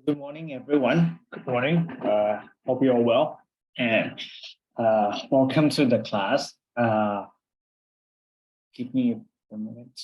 Good morning, everyone. Good morning. Hope you're well, and welcome to the class. Give me a minute.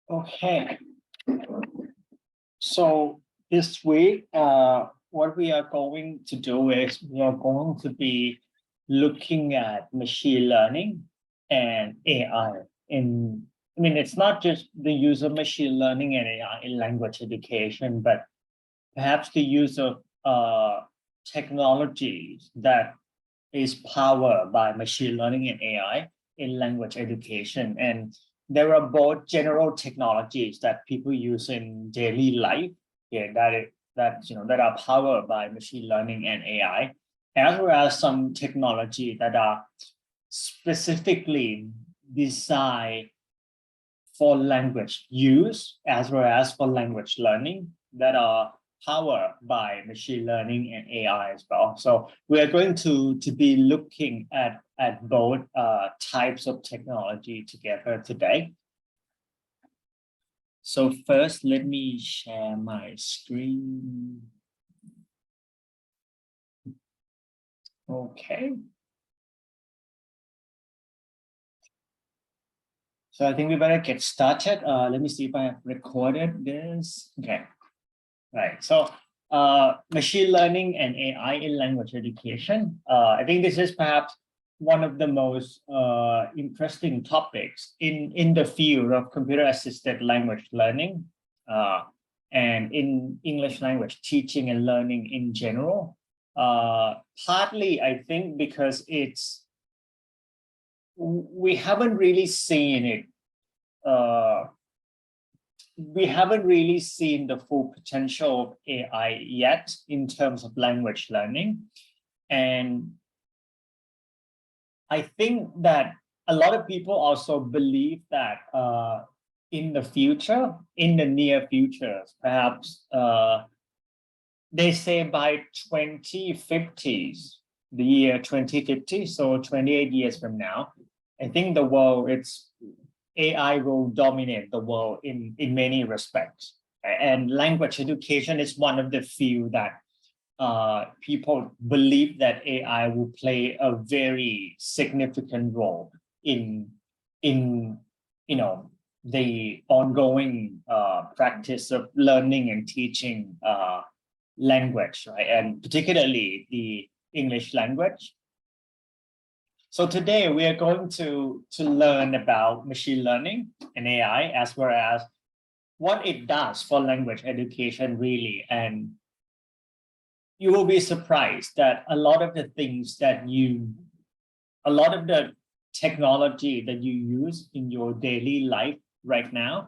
Okay. So this week, what we are going to do is we are going to be looking at machine learning and AI. It's not just the use of machine learning and AI in language education, but perhaps the use of technologies that is powered by machine learning and AI in language education. And there are both general technologies that people use in daily life, that are powered by machine learning and AI, as well as some technology that are specifically designed for language use as well as for language learning that are powered by machine learning and AI as well. So we are going to be looking at both types of technology together today. So first, let me share my screen. Okay. So I think we better get started. Let me see if I have recorded this. Okay. Right. So machine learning and AI in language education. I think this is perhaps one of the most interesting topics in the field of computer-assisted language learning and in English language teaching and learning in general. Partly, I think, because we haven't really seen it. We haven't really seen the full potential of AI yet in terms of language learning. And I think that a lot of people also believe that in the future, in the near future, perhaps they say by 2050s, the year 2050, so 28 years from now, I think the world, AI will dominate the world in many respects. And language education is one of the few that people believe that AI will play a very significant role in the ongoing practice of learning and teaching language, right? And particularly the English language. So today we are going to learn about machine learning and AI as well as what it does for language education really. And you will be surprised that a lot of the technology that you use in your daily life right now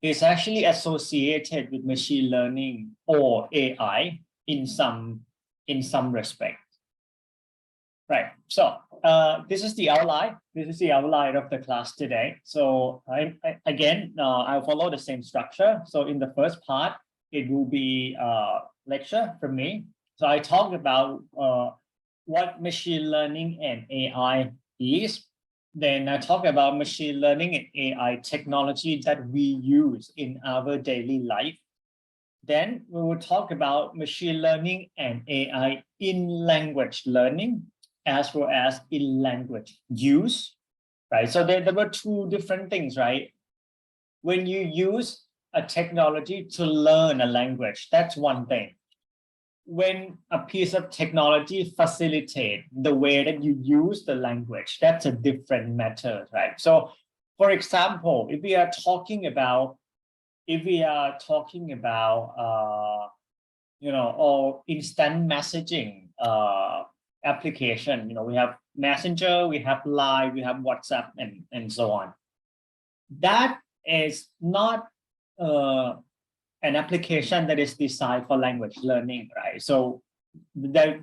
is actually associated with machine learning or AI in some respect. Right. So this is the outline. This is the outline of the class today. So I'll follow the same structure. So in the first part, it will be a lecture from me. So I talk about what machine learning and AI is. Then I talk about machine learning and AI technology that we use in our daily life. Then we will talk about machine learning and AI in language learning, as well as in language use, right? So there were two different things, right? When you use a technology to learn a language, that's one thing. When a piece of technology facilitates the way that you use the language, that's a different matter, right? So for example, if we are talking about or instant messaging application. We have Messenger, we have Line, we have WhatsApp, and so on. That is not an application that is designed for language learning, right? So there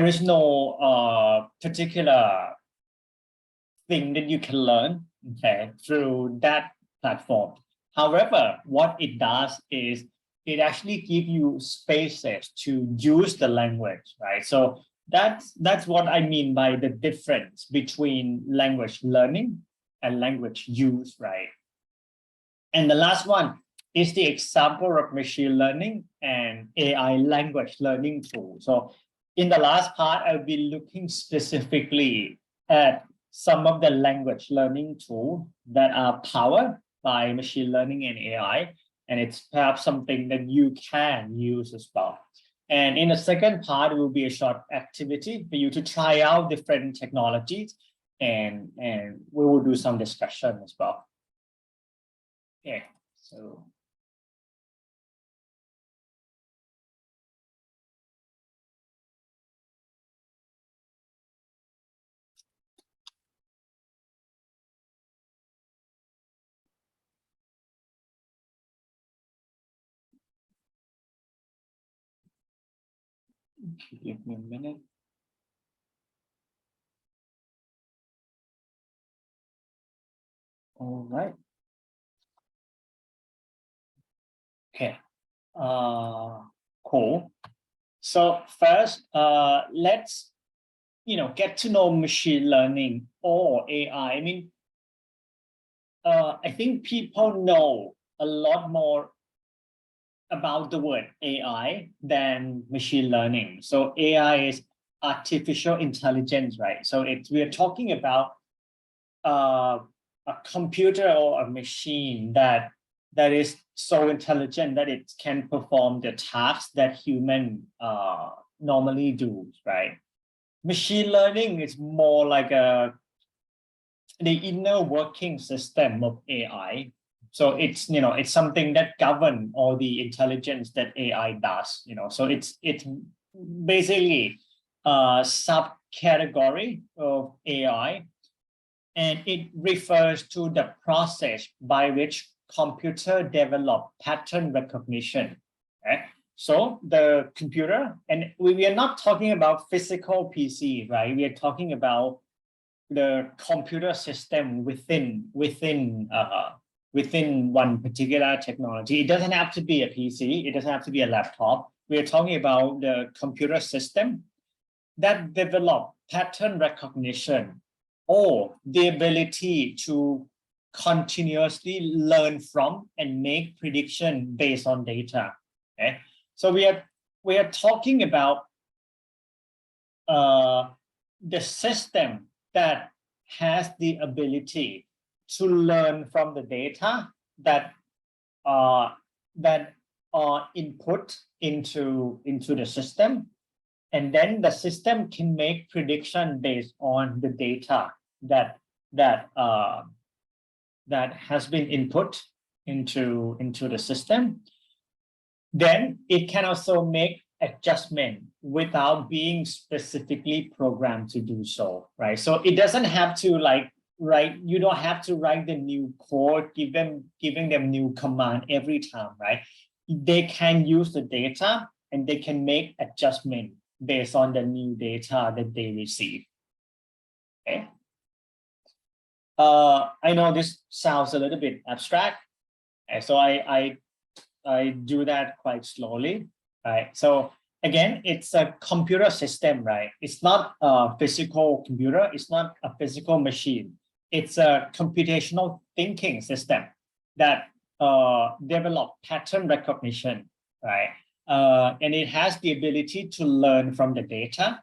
is no particular thing that you can learn, okay, through that platform. However, what it does is it actually gives you spaces to use the language, right? So that's what I mean by the difference between language learning and language use, right? And the last one is the example of machine learning and AI language learning tool. So in the last part, I'll be looking specifically at some of the language learning tools that are powered by machine learning and AI, and it's perhaps something that you can use as well. And in the second part, it will be a short activity for you to try out different technologies, and we will do some discussion as well. Okay, so. Give me a minute. All right. Okay. Cool. So first, let's get to know machine learning or AI. I mean, I think people know a lot more about the word AI than machine learning. So AI is artificial intelligence, right? So we are talking about a computer or a machine that is so intelligent that it can perform the tasks that human normally do, right? Machine learning is more like the inner working system of AI. So it's something that governs all the intelligence that AI does. So it's basically a subcategory of AI, and it refers to the process by which computer develop pattern recognition. Okay? So the computer, and we are not talking about physical PC, right? We are talking about the computer system within one particular technology. It doesn't have to be a PC. It doesn't have to be a laptop. We are talking about the computer system that develop pattern recognition or the ability to continuously learn from and make prediction based on data. Okay, so we are talking about the system that has the ability to learn from the data that are input into the system, and then the system can make prediction based on the data that has been input into the system. Then it can also make adjustment without being specifically programmed to do so, right? So it doesn't have to you don't have to write the new code, giving them new command every time, right? They can use the data and they can make adjustment based on the new data that they receive. Okay. I know this sounds a little bit abstract, so I do that quite slowly, right? So again, it's a computer system, right? It's not a physical computer. It's not a physical machine. It's a computational thinking system that develop pattern recognition, right? And it has the ability to learn from the data,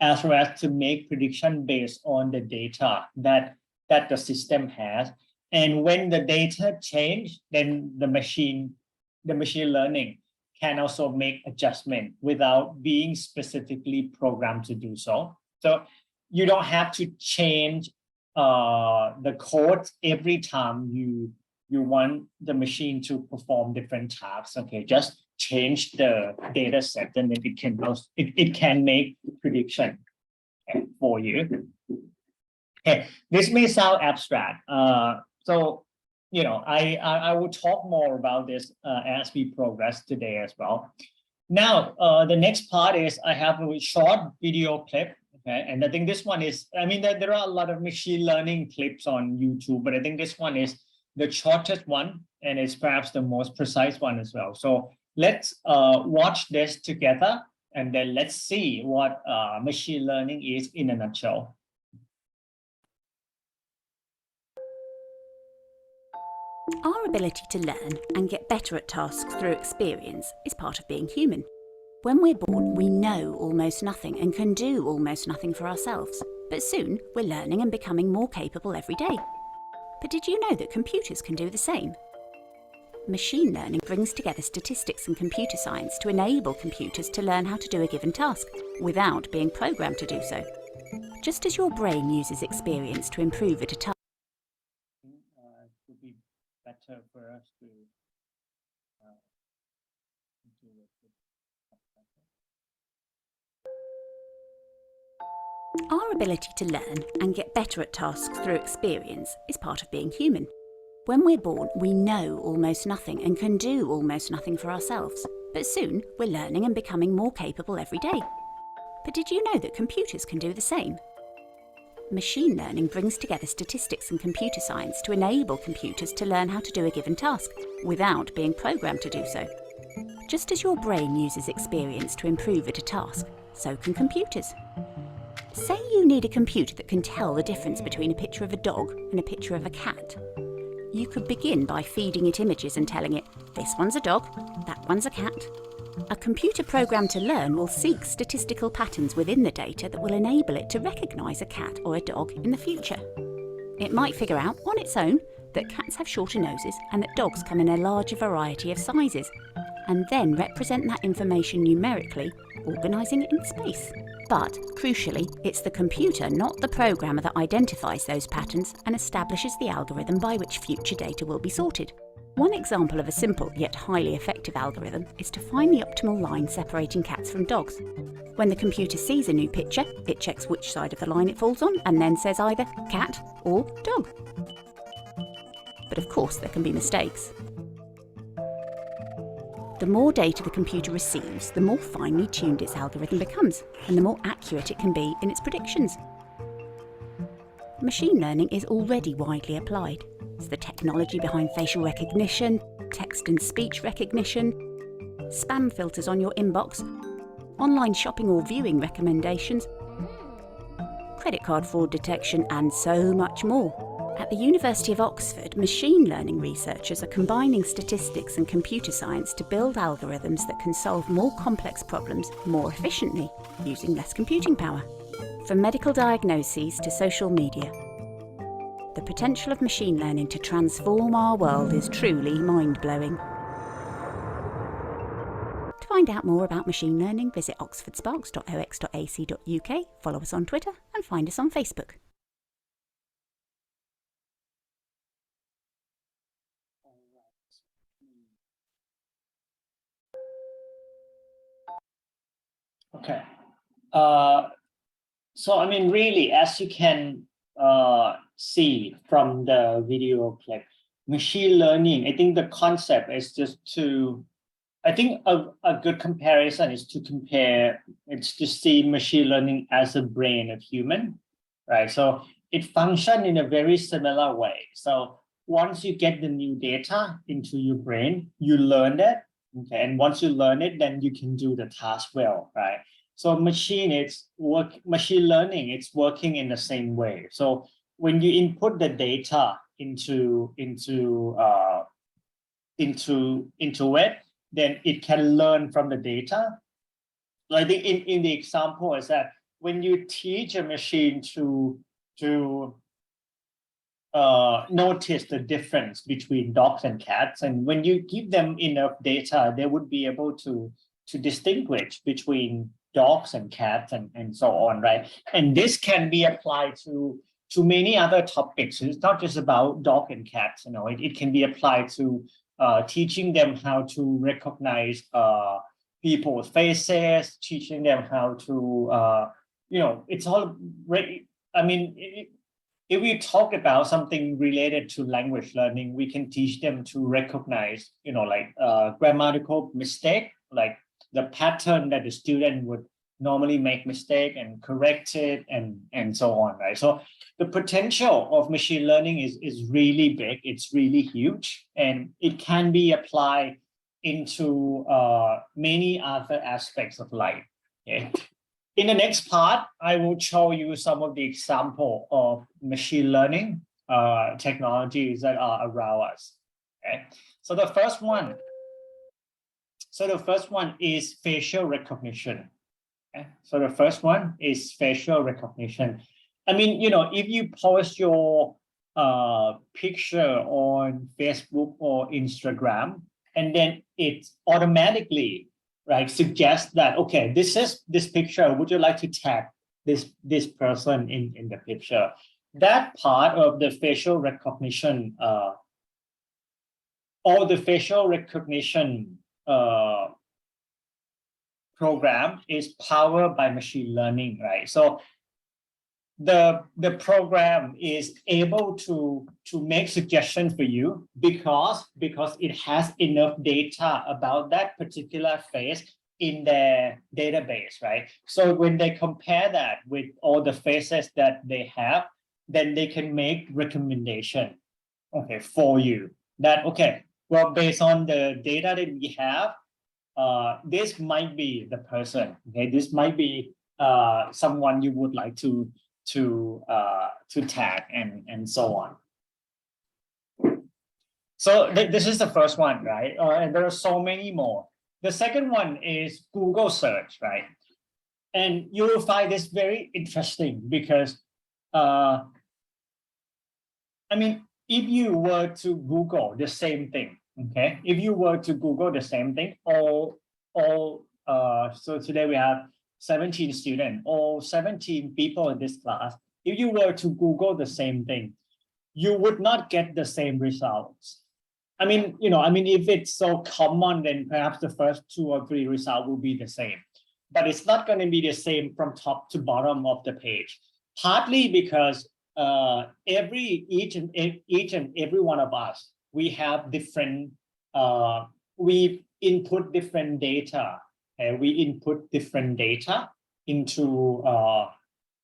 as well as to make prediction based on the data that the system has. And when the data change, then the machine learning can also make adjustment without being specifically programmed to do so. So you don't have to change the code every time you want the machine to perform different tasks. Okay, just change the data set, and then it can make prediction for you. Okay, this may sound abstract. So I will talk more about this as we progress today as well. Now, the next part is I have a short video clip. Okay, and I think this one is, I mean, there are a lot of machine learning clips on YouTube, but I think this one is the shortest one, and it's perhaps the most precise one as well. So let's watch this together, and then let's see what machine learning is in a nutshell. Our ability to learn and get better at tasks through experience is part of being human. When we're born, we know almost nothing and can do almost nothing for ourselves. But soon, we're learning and becoming more capable every day. But did you know that computers can do the same? Machine learning brings together statistics and computer science to enable computers to learn how to do a given task without being programmed to do so. Just as your brain uses experience to improve at a task, it would be better for us to do it. Our ability to learn and get better at tasks through experience is part of being human. When we're born, we know almost nothing and can do almost nothing for ourselves. But soon, we're learning and becoming more capable every day. But did you know that computers can do the same? Machine learning brings together statistics and computer science to enable computers to learn how to do a given task without being programmed to do so. Just as your brain uses experience to improve at a task, so can computers. Say you need a computer that can tell the difference between a picture of a dog and a picture of a cat. You could begin by feeding it images and telling it, this one's a dog, that one's a cat. A computer programmed to learn will seek statistical patterns within the data that will enable it to recognise a cat or a dog in the future. It might figure out on its own that cats have shorter noses and that dogs come in a larger variety of sizes, and then represent that information numerically, organising it in space. But, crucially, it's the computer, not the programmer, that identifies those patterns and establishes the algorithm by which future data will be sorted. One example of a simple yet highly effective algorithm is to find the optimal line separating cats from dogs. When the computer sees a new picture, it checks which side of the line it falls on and then says either cat or dog. But of course there can be mistakes. The more data the computer receives, the more finely tuned its algorithm becomes, and the more accurate it can be in its predictions. Machine learning is already widely applied. It's the technology behind facial recognition, text and speech recognition, spam filters on your inbox, online shopping or viewing recommendations, credit card fraud detection, and so much more. At the University of Oxford, machine learning researchers are combining statistics and computer science to build algorithms that can solve more complex problems more efficiently, using less computing power. From medical diagnoses to social media, the potential of machine learning to transform our world is truly mind-blowing. To find out more about machine learning, visit oxfordsparks.ox.ac.uk, follow us on Twitter, and find us on Facebook. Okay. So, I mean, really, as you can see from the video clip, machine learning, I think the concept is just to, I think a good comparison is to compare, it's to see machine learning as a brain of human, right? So it functions in a very similar way. So once you get the new data into your brain, you learn it. Okay, and once you learn it, then you can do the task well, right? So machine learning, it's working in the same way. So when you input the data into it, then it can learn from the data. So I think in the example is that when you teach a machine to notice the difference between dogs and cats, and when you give them enough data, they would be able to distinguish between dogs and cats and so on, right? And this can be applied to to many other topics. It's not just about dog and cats. It can be applied to teaching them how to recognize people's faces, teaching them how to it's all. I mean, if we talk about something related to language learning, we can teach them to recognize, like grammatical mistake, like the pattern that the student would normally make mistake and correct it and so on, right? So the potential of machine learning is really big. It's really huge, and it can be applied into many other aspects of life. Okay. In the next part, I will show you some of the example of machine learning technologies that are around us. Okay. So the first one is facial recognition. Okay. So the first one is facial recognition. I mean, if you post your picture on Facebook or Instagram, and then it automatically suggest that, okay, this picture, would you like to tag this person in the picture? That part of the facial recognition or the facial recognition program is powered by machine learning, right? So the program is able to make suggestions for you because it has enough data about that particular face in their database, right? So when they compare that with all the faces that they have, then they can make recommendation, okay, for you. That, okay, well, based on the data that we have, this might be the person. Okay, this might be someone you would like to tag and so on. So this is the first one, right? And there are so many more. The second one is Google search, right? And you will find this very interesting because, I mean, if you were to Google the same thing, okay? If you were to Google the same thing, so today we have 17 students, or 17 people in this class. If you were to Google the same thing, you would not get the same results. I mean, if it's so common, then perhaps the first 2 or 3 results will be the same. But it's not going to be the same from top to bottom of the page. Partly because each and every one of us, we have different, we input different data. We input different data into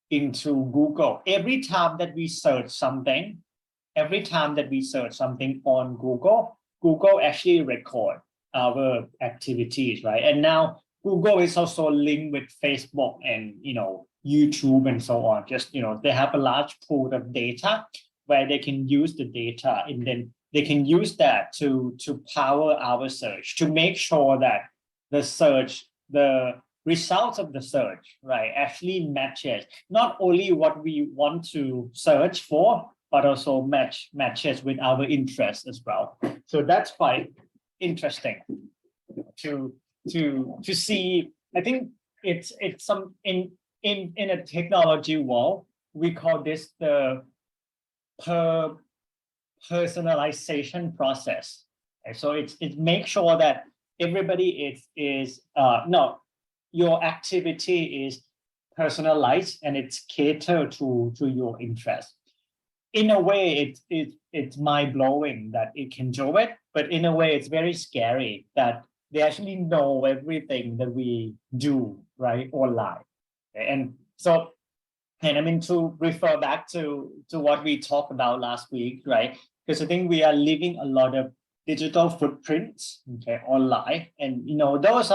Google. Every time that we search something on Google actually record our activities, right? And now Google is also linked with Facebook and YouTube and so on. Just they have a large pool of data where they can use the data, and then they can use that to power our search, to make sure that the results of the search, right, actually matches not only what we want to search for, but also matches with our interests as well. So that's quite interesting to see. I think it's some in a technology world, we call this the personalization process. Okay, so it makes sure that everybody is your activity is personalized and it's catered to your interest. In a way, it's mind-blowing that it can do it, but in a way, it's very scary that they actually know everything that we do, right, online. And I mean, to refer back to what we talked about last week, right? Because I think we are leaving a lot of digital footprints, okay, online, and those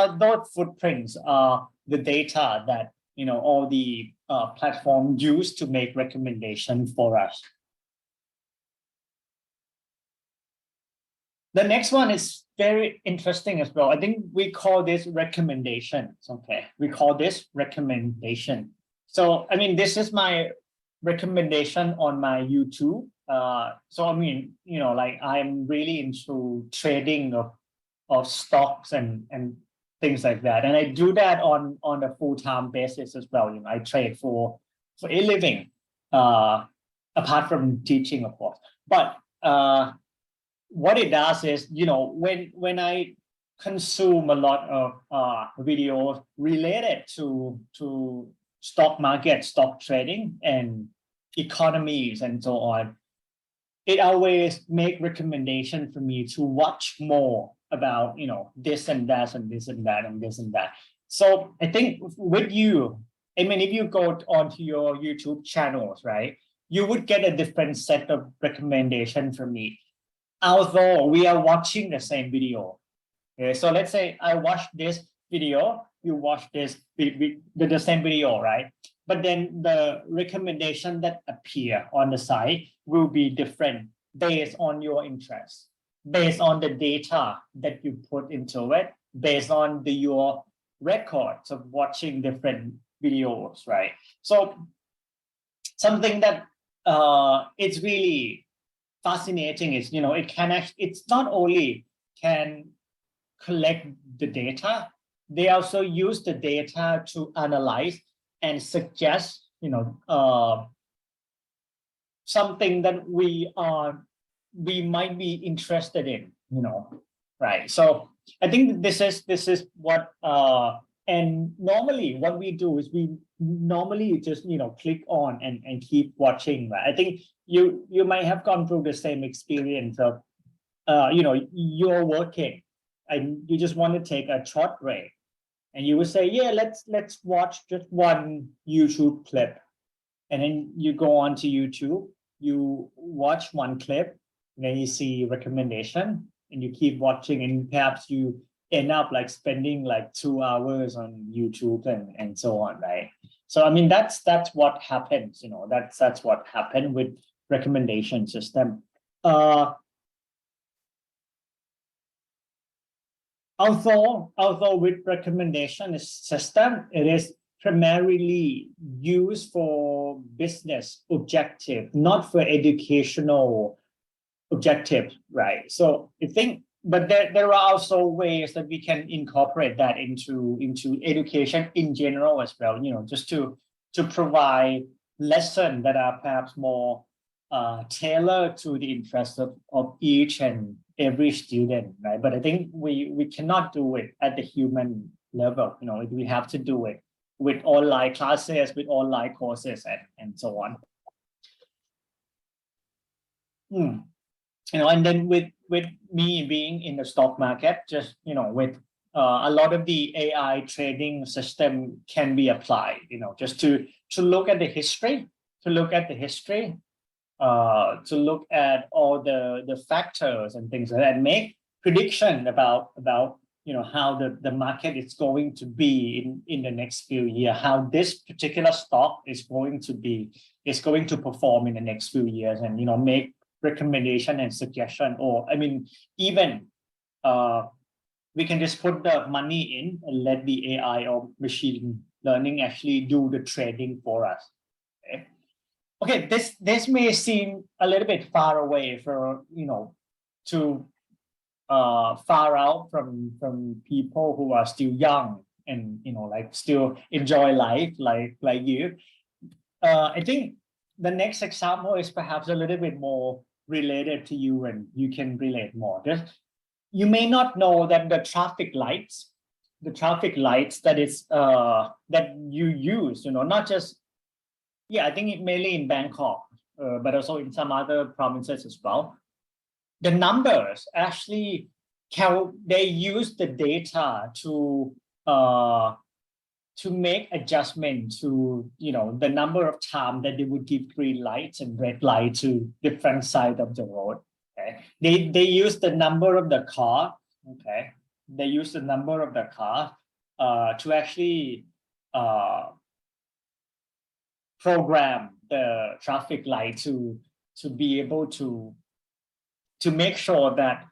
footprints are the data that all the platforms use to make recommendations for us. The next one is very interesting as well. I think we call this recommendations. Okay, we call this recommendation. So I mean, this is my recommendation on my YouTube. So I mean, like I'm really into trading of stocks and things like that, and I do that on a full-time basis as well. I trade for a living. apart from teaching, of course. But what it does is, when I consume a lot of videos related to stock market, stock trading, and economies and so on, it always make recommendation for me to watch more about this and that and this and that and this and that. So I think with you, I mean, if you go onto your YouTube channels, right, you would get a different set of recommendation from me, although we are watching the same video. Okay, so let's say I watched this video, you watch the same video, right? But then the recommendation that appear on the site will be different based on your interest, based on the data that you put into it, based on your records of watching different videos, right? So something that it's really fascinating is, it's not only can collect the data, they also use the data to analyze and suggest, something that we might be interested in, right? So I think this is what and normally what we do is we normally just click on and keep watching, right? I think you might have gone through the same experience of you're working and you just want to take a short break, and you would say, yeah, let's watch just one YouTube clip, and then you go on to YouTube, you watch one clip, and then you see recommendation, and you keep watching, and perhaps you end up like spending like 2 hours on YouTube and so on, right? So I mean, that's what happens, that's what happened with recommendation system. Although with recommendation system, it is primarily used for business objective, not for educational objective, right? So I think, but there are also ways that we can incorporate that into education in general as well, just to provide lessons that are perhaps more tailored to the interests of each and every student, right? But I think we cannot do it at the human level. We have to do it with online classes, with online courses, and so on. And then with me being in the stock market, just with a lot of the AI trading system can be applied, just to look at the history, to look at all the factors and things like that, and make prediction about how the market is going to be in the next few years, how this particular stock is going to perform in the next few years, and make recommendation and suggestion. Or I mean, even we can just put the money in and let the AI or machine learning actually do the trading for us. Okay, this may seem a little bit far away for to far out from people who are still young and like still enjoy life like you. I think the next example is perhaps a little bit more related to you, and you can relate more. You may not know that the traffic lights that is that you use, not just, I think it mainly in Bangkok, but also in some other provinces as well. The numbers actually they use the data to make adjustment to the number of time that they would give green lights and red light to different side of the road. Okay, they use the number of the car. Okay, they use the number of the car to actually program the traffic light to be able to make sure that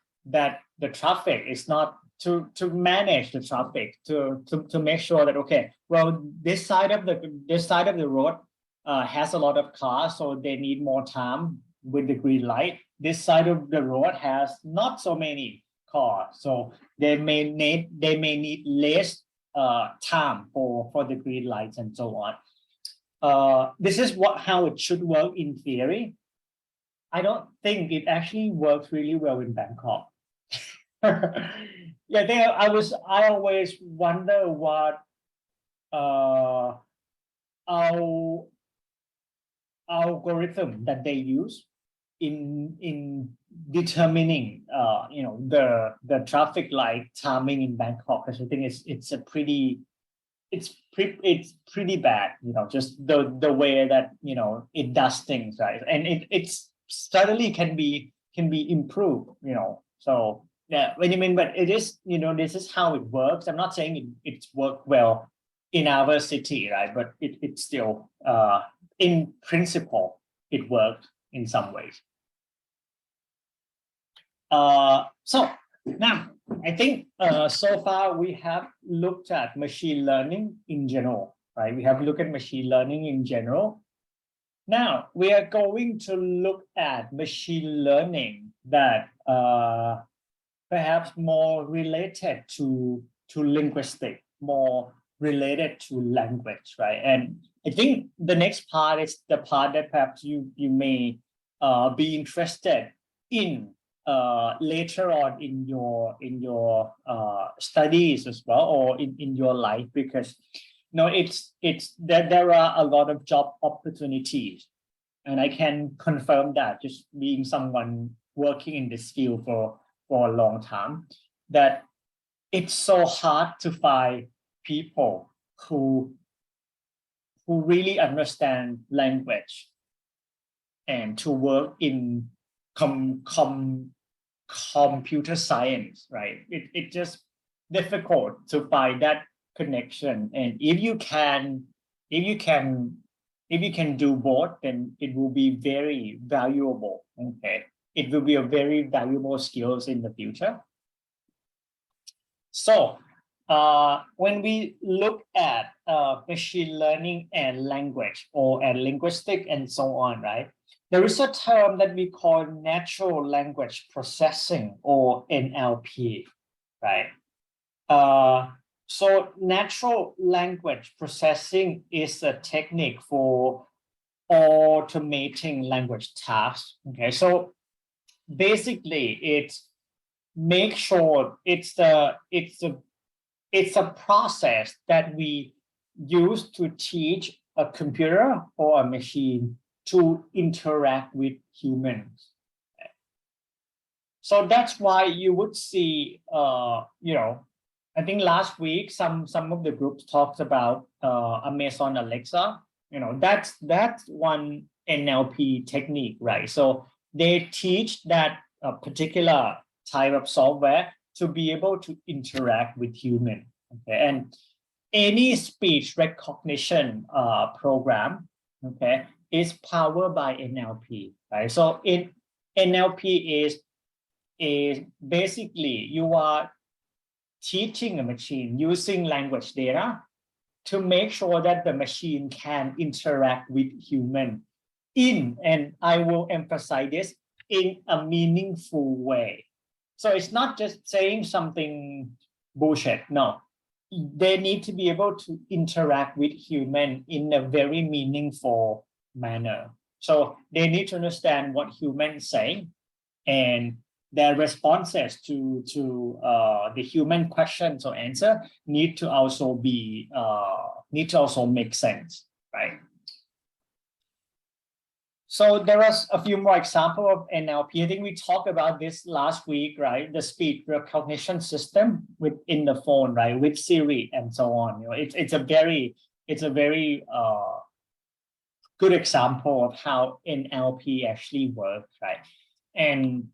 the traffic is not to manage the traffic, to make sure that, okay, well, this side of the road has a lot of cars, so they need more time with the green light. This side of the road has not so many cars, so they may need less time for the green lights and so on. this is how it should work in theory. I don't think it actually works really well in Bangkok. Yeah, I always wonder what our algorithm that they use in determining the traffic light timing in Bangkok, because I think it's pretty bad, just the way that it does things, right? And it's certainly can be improved, so yeah, what you mean, but it is, this is how it works. I'm not saying it's worked well in our city, right? But it's still in principle it worked in some ways. So now I think so far we have looked at machine learning in general, right? We have looked at machine learning in general. Now we are going to look at machine learning that perhaps more related to linguistic, more related to language, right? And I think the next part is the part that perhaps you may be interested in later on in your studies as well, or in your life, because it's that there are a lot of job opportunities, and I can confirm that, just being someone working in this field for a long time, that it's so hard to find people who really understand language and to work in computer science, right? It's just difficult to find that connection. And if you can do both, then it will be very valuable. Okay, it will be a very valuable skills in the future. So when we look at machine learning and language, or at linguistic and so on, right? There is a term that we call natural language processing, or NLP, right? So natural language processing is a technique for automating language tasks. Okay, so basically it's make sure it's a process that we use to teach a computer or a machine to interact with humans. So that's why you would see, I think last week some of the groups talked about Amazon Alexa. That's one NLP technique, right? So they teach that particular type of software to be able to interact with human. Okay, and any speech recognition program, okay, is powered by NLP, right? So NLP is basically you are teaching a machine using language data to make sure that the machine can interact with human and I will emphasize this, in a meaningful way. So it's not just saying something bullshit. No, they need to be able to interact with human in a very meaningful manner. So they need to understand what humans say, and their responses to the human questions or answer need to also make sense, right? So there was a few more examples of NLP. I think we talked about this last week, right? The speech recognition system within the phone, right? With Siri and so on. It's a very good example of how NLP actually works, right? And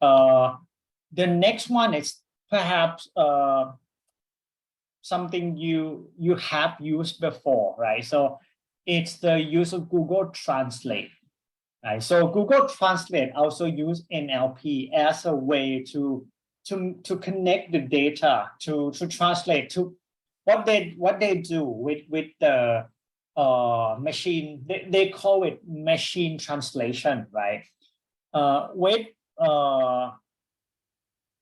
the next one is perhaps something you have used before, right? So it's the use of Google Translate, right? So Google Translate also use NLP as a way to connect the data to translate to what they do with the machine. They call it machine translation, right? With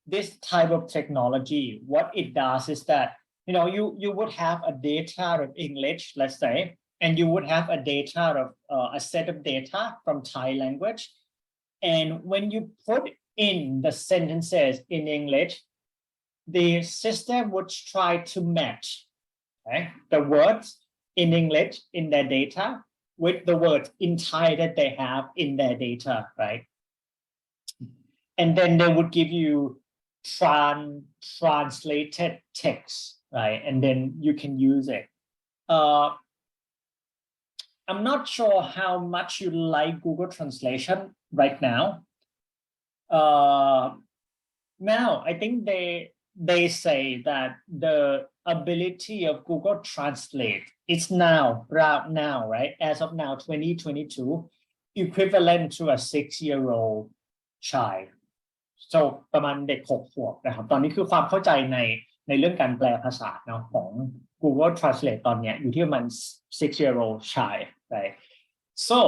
this type of technology, what it does is that you would have a data of English, let's say, and you would have a data of a set of data from Thai language. And when you put in the sentences in English, the system would try to match the words in English in their data with the words in Thai that they have in their data, right? And then they would give you translated text, right? And then you can use it. I'm not sure how much you like Google Translation right now. Now, I think they say that the ability of Google Translate is now, right? As of now, 2022, equivalent to a 6-year-old child. So ประมาณเด็ก6 ขวบนะครับตอนนี้คือความเข้าใจในเรื่องการแปลภาษาเนาะของ Google Translate ตอนนี้อยู่ที่ประมาณ 6-year-old child, right? So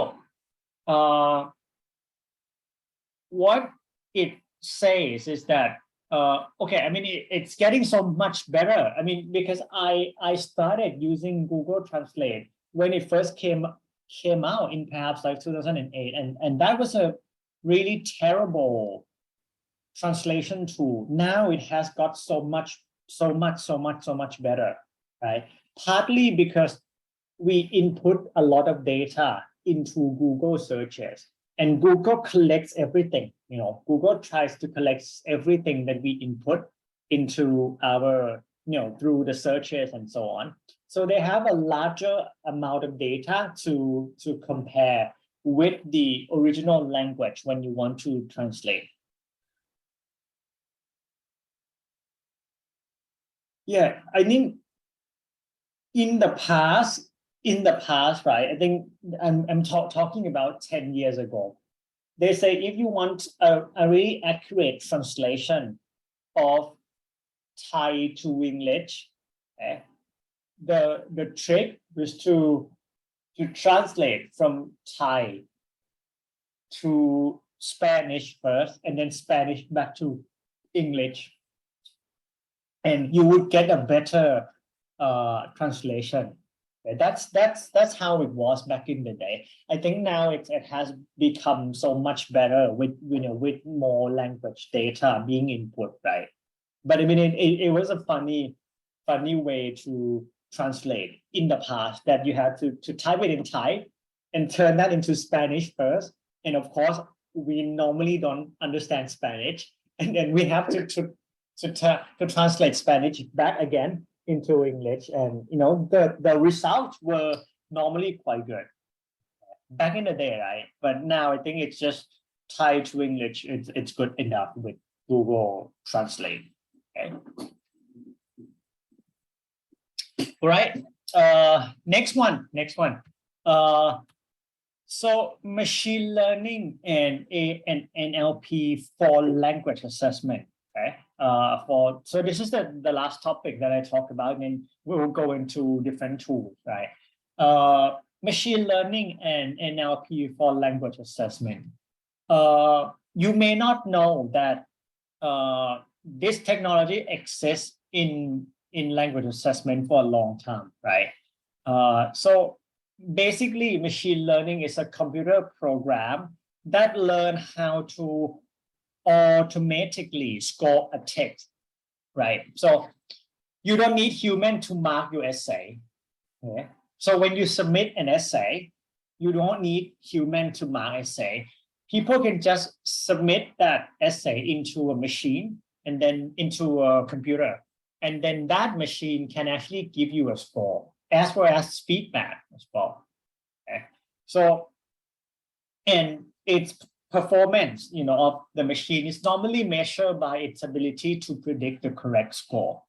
what it says is that okay, I mean it's getting so much better. I mean because I started using Google Translate when it first came out in perhaps like 2008, and that was a really terrible translation tool. Now it has got so much better, right? Partly because we input a lot of data into Google searches, and Google collects everything. You know, Google tries to collect everything that we input into our, through the searches and so on. So they have a larger amount of data to compare with the original language when you want to translate. Yeah, I think in the past, right? I think I'm talking about 10 years ago. They say if you want a really accurate translation of Thai to English, the trick was to translate from Thai to Spanish first, and then Spanish back to English, and you would get a better translation. That's how it was back in the day. I think now it has become so much better with with more language data being input, right? But I mean it was a funny way to translate in the past, that you had to type it in Thai and turn that into Spanish first, and of course we normally don't understand Spanish, and then we have to translate Spanish back again into English, and the results were normally quite good back in the day, right? But now I think it's just Thai to English. It's good enough with Google Translate. Okay. All right. Next one. So machine learning and NLP for language assessment. Okay. So this is the last topic that I talked about, and we will go into different tools, right? Machine learning and NLP for language assessment. You may not know that this technology exists in language assessment for a long time, right? So basically, machine learning is a computer program that learns how to automatically score a text, right? So you don't need human to mark your essay. Okay? So when you submit an essay, you don't need human to mark essay. People can just submit that essay into a machine and then into a computer, and then that machine can actually give you a score as well as feedback as well. Okay? So, and its performance, of the machine is normally measured by its ability to predict the correct score.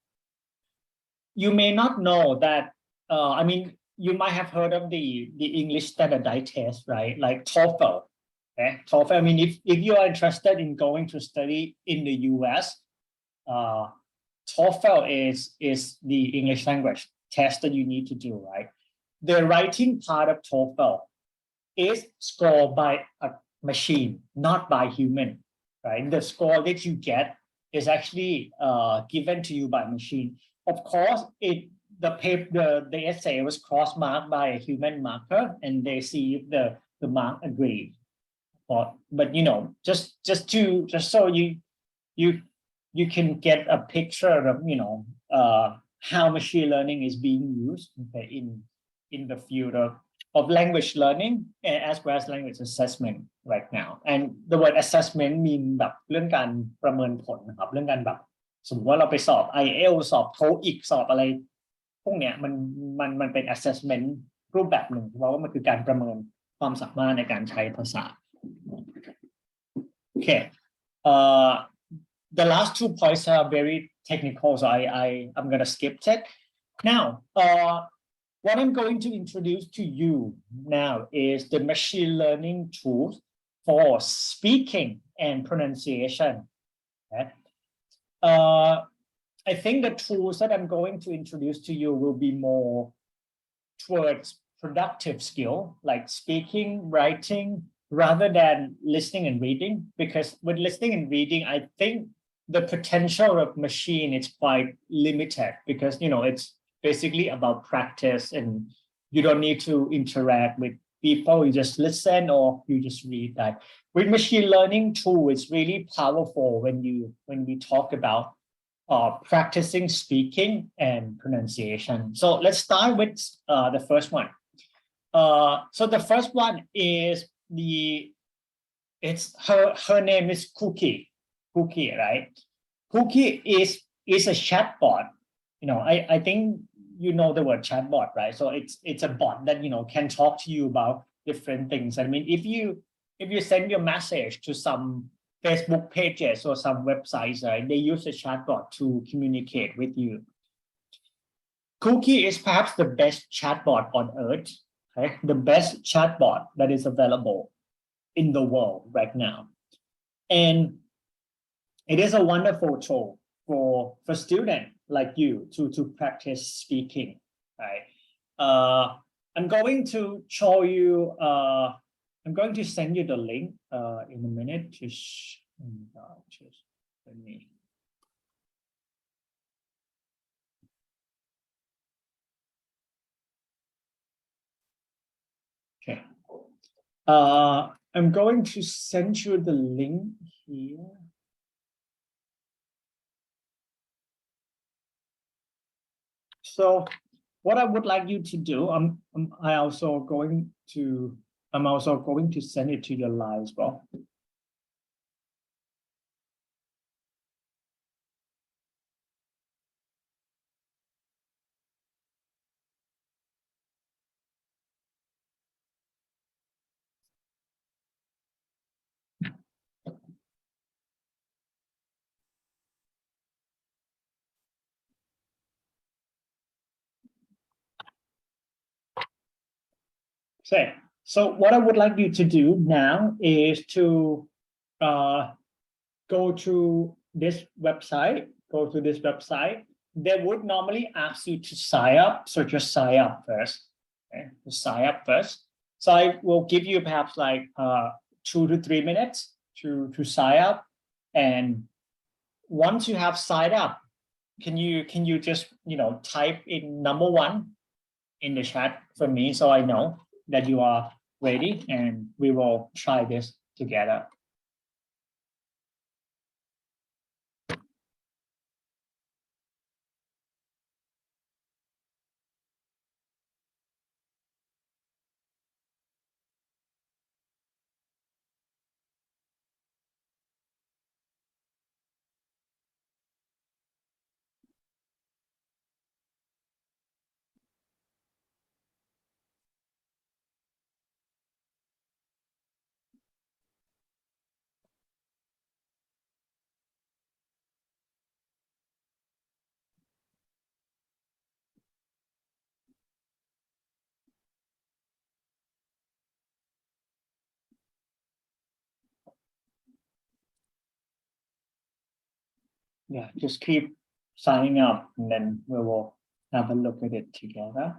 You may not know that. I mean, you might have heard of the English standardized test, right? Like TOEFL. Okay? TOEFL. I mean, if you are interested in going to study in the US, TOEFL is the English language test that you need to do, right? The writing part of TOEFL is scored by a machine, not by human, right? The score that you get is actually given to you by machine. Of course, the essay was cross marked by a human marker, and they see if the mark agreed. But just so you can get a picture of how machine learning is being used, okay, in the field of language learning as well as language assessment right now. And the word assessment mean แบบเรื่องการประเมินผลนะครับเรื่องการแบบสมมติว่าเราไปสอบ IELTS สอบ TOEIC สอบอะไรพวกเนี้ยมันเป็น assessment รูปแบบหนึ่งเพราะว่ามันคือการประเมินความสามารถในการใช้ภาษา Okay. The last 2 points are very technical, so I'm gonna skip it. Now, what I'm going to introduce to you now is the machine learning tools for speaking and pronunciation. Okay. I think the tools that I'm going to introduce to you will be more towards productive skill, like speaking, writing, rather than listening and reading. Because with listening and reading, I think the potential of machine is quite limited because it's basically about practice and you don't need to interact with people. You just listen or you just read that. With machine learning tool, it's really powerful when we talk about practicing speaking and pronunciation. So let's start with the first one. So the first one is her name is Cookie, right? Cookie is a chatbot. I think you know the word chatbot, right? So it's a bot that can talk to you about different things. I mean, if you send your message to some Facebook pages or some websites, right, they use a chatbot to communicate with you. Cookie is perhaps the best chatbot on earth, okay? The best chatbot that is available in the world right now. And it is a wonderful tool for students like you to practice speaking, right? I'm going to show you, I'm going to send you the link in a minute. Just let me. Okay. I'm going to send you the link here. So what I would like you to do, I'm also going to send it to your live as well. Okay, so what I would like you to do now is to go to this website. They would normally ask you to sign up, so just sign up first. Okay, just sign up first. So I will give you perhaps like 2 to 3 minutes to sign up, and once you have signed up, can you just type in number 1 in the chat for me so I know that you are ready and we will try this together. Yeah, just keep signing up and then we will have a look at it together.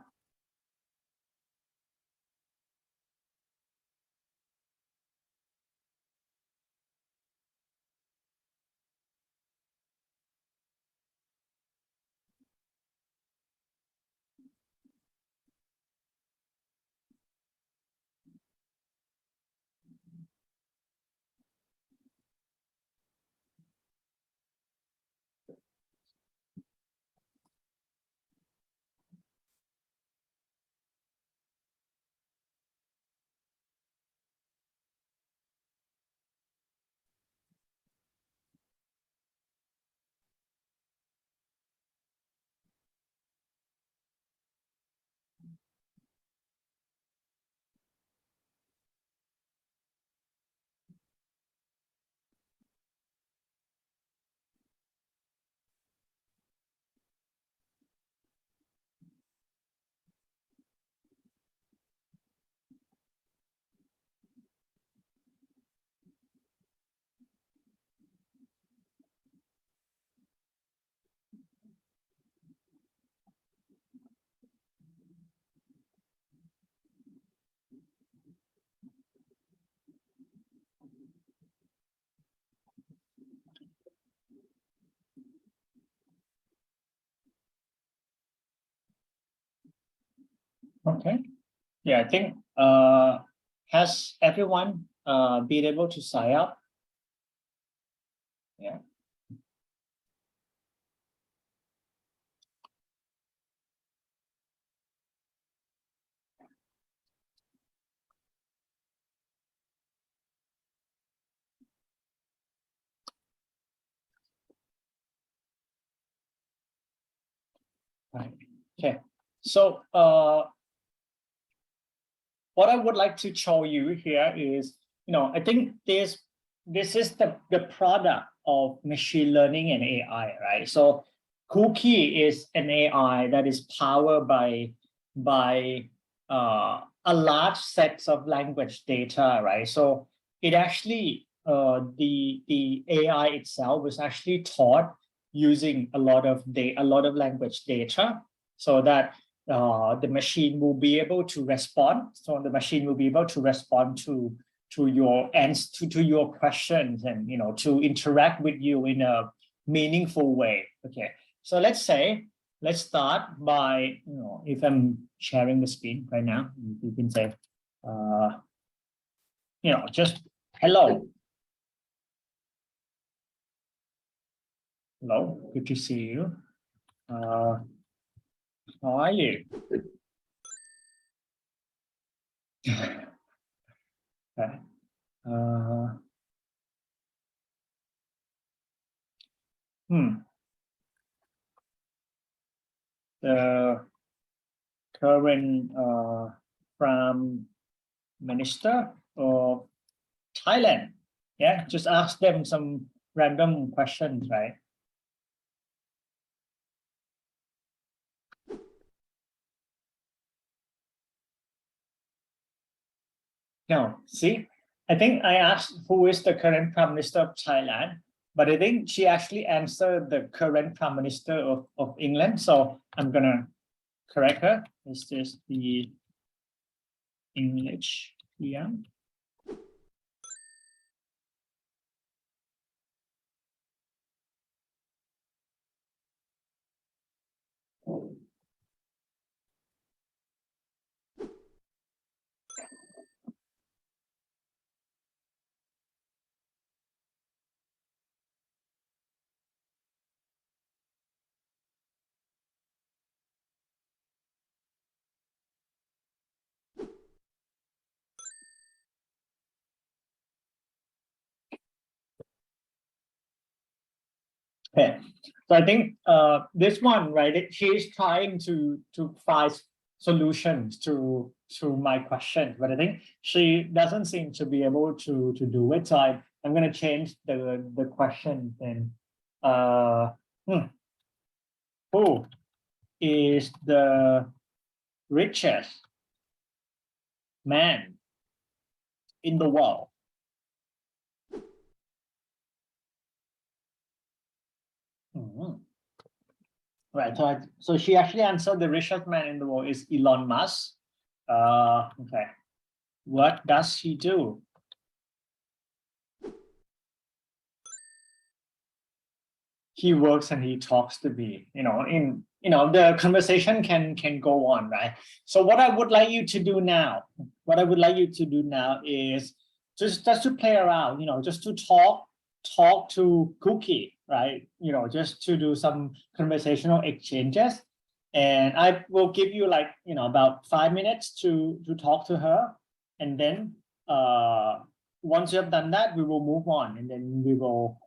Okay. Yeah, I think has everyone been able to sign up? Yeah. Right. Okay. So what I would like to show you here is, I think this is the product of machine learning and AI, right? So Cookie is an AI that is powered by a large sets of language data, right? So it actually the AI itself was actually taught using a lot of language data, so that the machine will be able to respond. So the machine will be able to respond to your to your questions, and to interact with you in a meaningful way. Okay. So let's start by, if I'm sharing the screen right now, you can say, just hello. Hello, good to see you. How are you? Okay. The current Prime Minister of Thailand. Yeah, just ask them some random questions, right? No, see, I think I asked who is the current Prime Minister of Thailand, but I think she actually answered the current Prime Minister of England. So I'm gonna correct her. This is the English PM. Okay. So I think this one, right? She is trying to find solutions to my question, but I think she doesn't seem to be able to do it. So I'm going to change the question then. Uh, who is the richest man in the world? Mhm. Right. So she actually answered the richest man in the world is Elon Musk. Okay. What does he do? He works and he talks to me, the conversation can go on, right? So what I would like you to do now, is just to play around, just to talk to Cookie, right? Just to do some conversational exchanges. And I will give you like, about 5 minutes to talk to her. And then once you have done that, we will move on, and then we will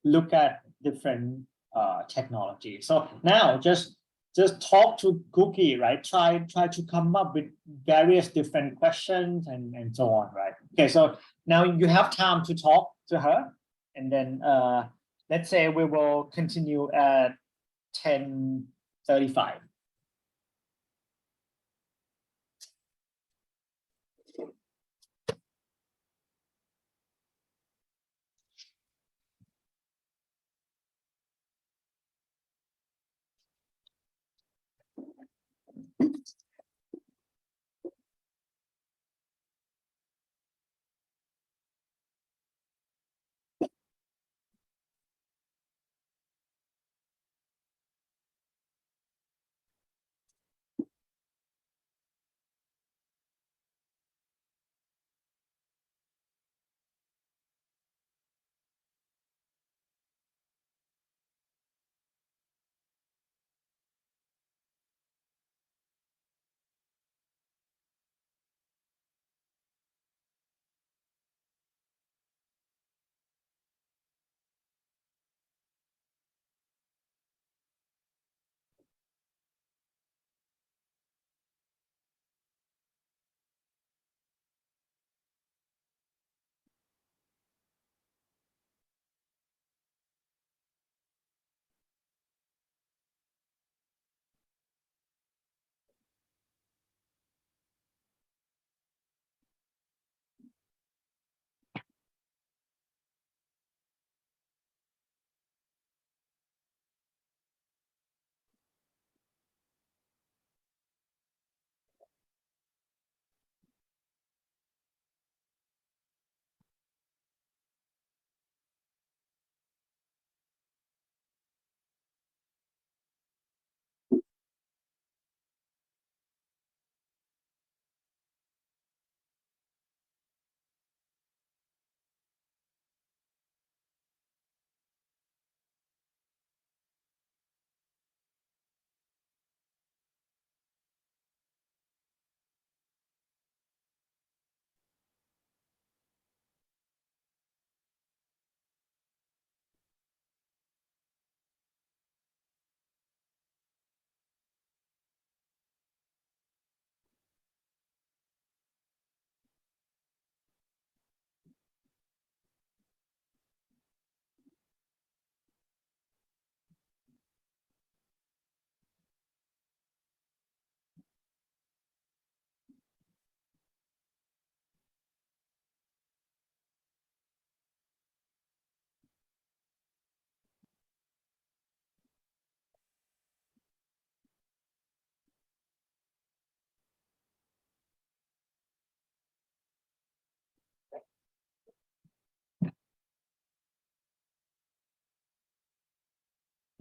look at different technology. So now just talk to Cookie, right? Try to come up with various different questions and so on, right? Okay, so now you have time to talk to her, and then let's say we will continue at 10:35.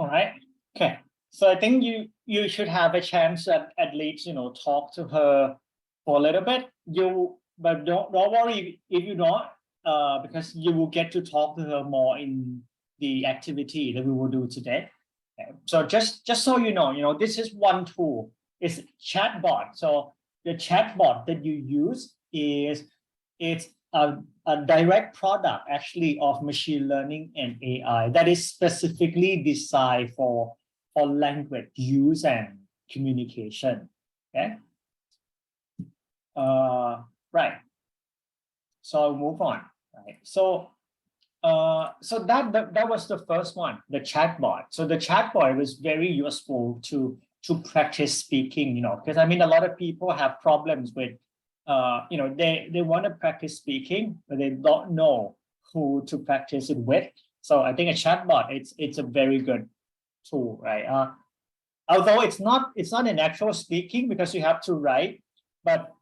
All right. Okay. So I think you should have a chance at least, talk to her for a little bit. But don't worry if you don't, because you will get to talk to her more in the activity that we will do today. Okay. So just so this is one tool. It's chatbot. So the chatbot that you use it's a direct product actually of machine learning and AI that is specifically designed for language use and communication. Okay. Right. So I'll move on. Right. So that was the first one, the chatbot. So the chatbot was very useful to practice speaking, because I mean a lot of people have problems with they want to practice speaking, but they don't know who to practice it with. So I think a chatbot, it's a very good tool, right? Although it's not an actual speaking because you have to write, but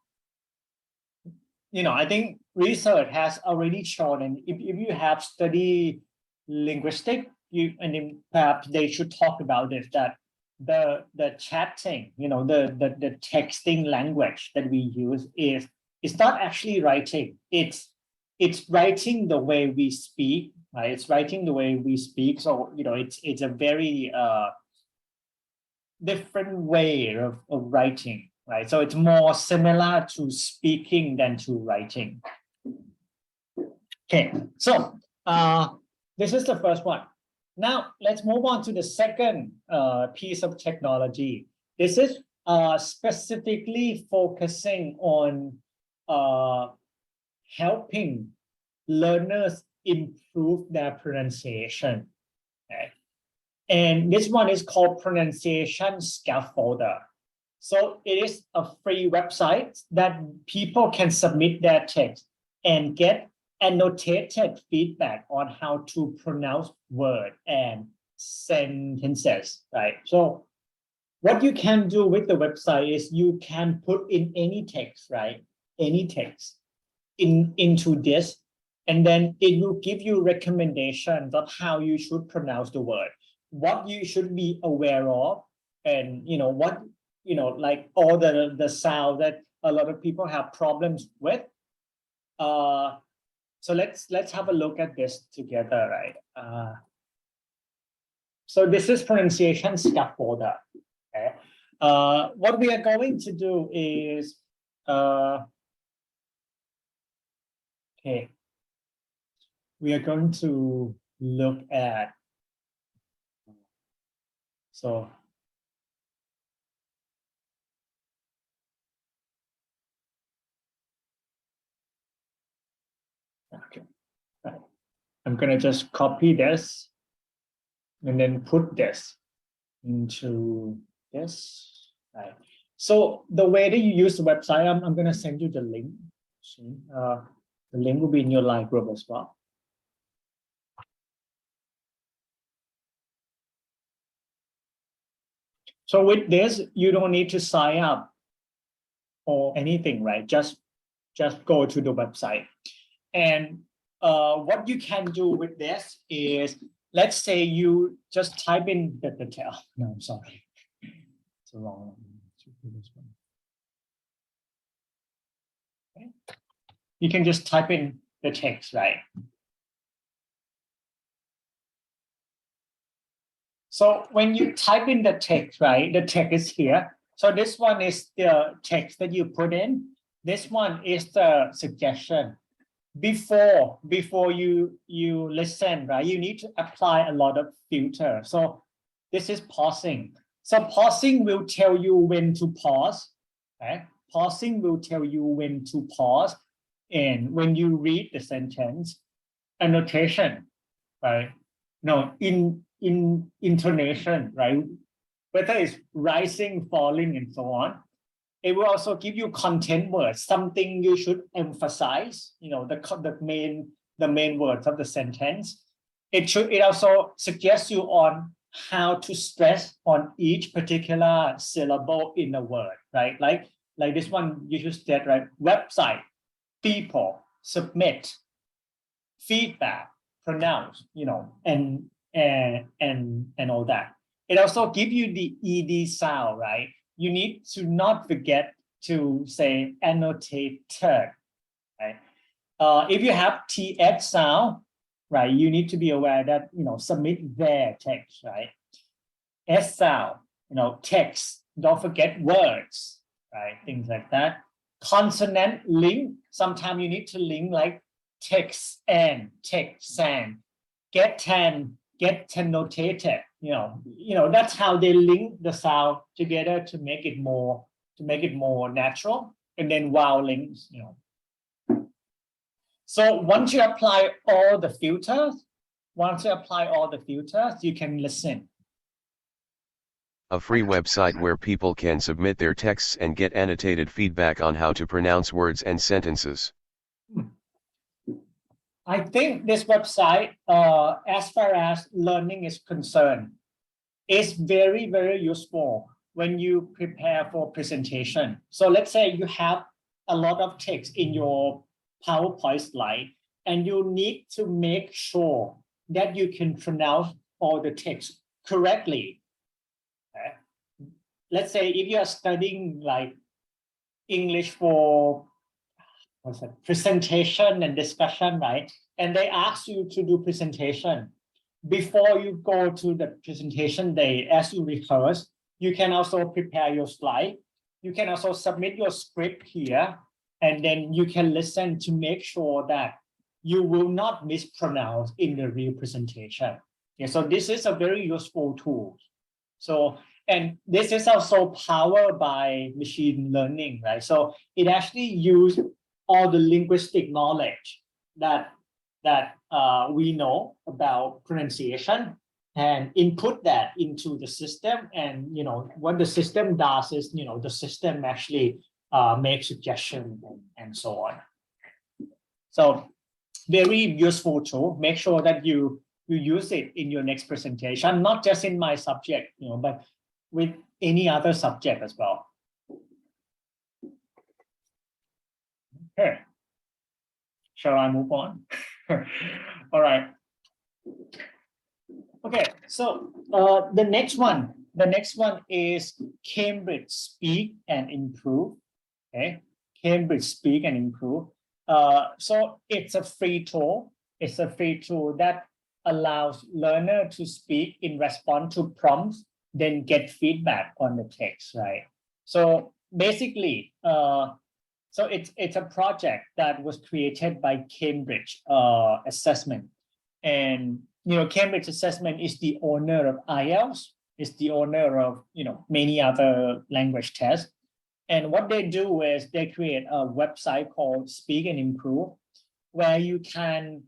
I think research has already shown, and if you have studied linguistics, and then perhaps they should talk about this, that the chatting, the texting language that we use is not actually writing. It's writing the way we speak, right? It's writing the way we speak. So it's a very different way of writing, right? So it's more similar to speaking than to writing. Okay, so this is the first one. Now, let's move on to the second piece of technology. This is specifically focusing on helping learners improve their pronunciation. Okay? And this one is called Pronunciation Scaffolder. So it is a free website that people can submit their text and get annotated feedback on how to pronounce words and sentences, right? So what you can do with the website is you can put in any text, right? Any text into this, and then it will give you recommendations of how you should pronounce the word, what you should be aware of, and what like all the sound that a lot of people have problems with. So let's have a look at this together, right? So this is Pronunciation Scaffolder. Okay. What we are going to do is okay. We are going to look at okay. Right. I'm gonna just copy this and then put this into this. Right. So the way that you use the website, I'm gonna send you the link. The link will be in your live group as well. So with this, you don't need to sign up or anything, right? Just go to the website. And what you can do with this is, let's say you just type in the detail. No, I'm sorry. It's the wrong one. Okay. You can just type in the text, right? So when you type in the text, right, the text is here. So this one is the text that you put in. This one is the suggestion. Before you listen, right, you need to apply a lot of filter. So this is pausing. So pausing will tell you when to pause. Okay? Pausing will tell you when to pause. And when you read the sentence, annotation, right? No, in intonation, right? Whether it's rising, falling, and so on. It will also give you content words, something you should emphasize, the main words of the sentence. It also suggests you on how to stress on each particular syllable in a word, right? Like this one, you should state, right? Website, people, submit, feedback, pronounce, and and all that. It also gives you the ed sound, right? You need to not forget to say annotated, right? If you have th sound, right, you need to be aware that, submit their text, right? S sound, text, don't forget words, right? Things like that. Consonant link, sometimes you need to link like text and, get annotated, that's how they link the sound together to make it more natural. And then vowel links, So once you apply all the filters, you can listen. A free website where people can submit their texts and get annotated feedback on how to pronounce words and sentences. I think this website, as far as learning is concerned, is very, very useful when you prepare for presentation. So let's say you have a lot of text in your PowerPoint slide, and you need to make sure that you can pronounce all the text correctly. Okay? Let's say if you are studying like English for presentation and discussion, right? And they ask you to do presentation. Before you go to the presentation day, as you rehearse, you can also prepare your slide. You can also submit your script here, and then you can listen to make sure that you will not mispronounce in the real presentation. Yeah, so this is a very useful tool. So, and this is also powered by machine learning, right? So it actually uses all the linguistic knowledge that we know about pronunciation and input that into the system. And what the system does is, the system actually makes suggestions and so on. So very useful tool. Make sure that you use it in your next presentation, not just in my subject, but with any other subject as well. Okay. Shall I move on? All right. Okay, so the next one is Cambridge Speak and Improve. Okay, Cambridge Speak and Improve. So it's a free tool. It's a free tool that allows learner to speak in response to prompts, then get feedback on the text, right? So basically, so it's a project that was created by Cambridge Assessment, and Cambridge Assessment is the owner of IELTS, is the owner of many other language tests. And what they do is they create a website called Speak and Improve, where you can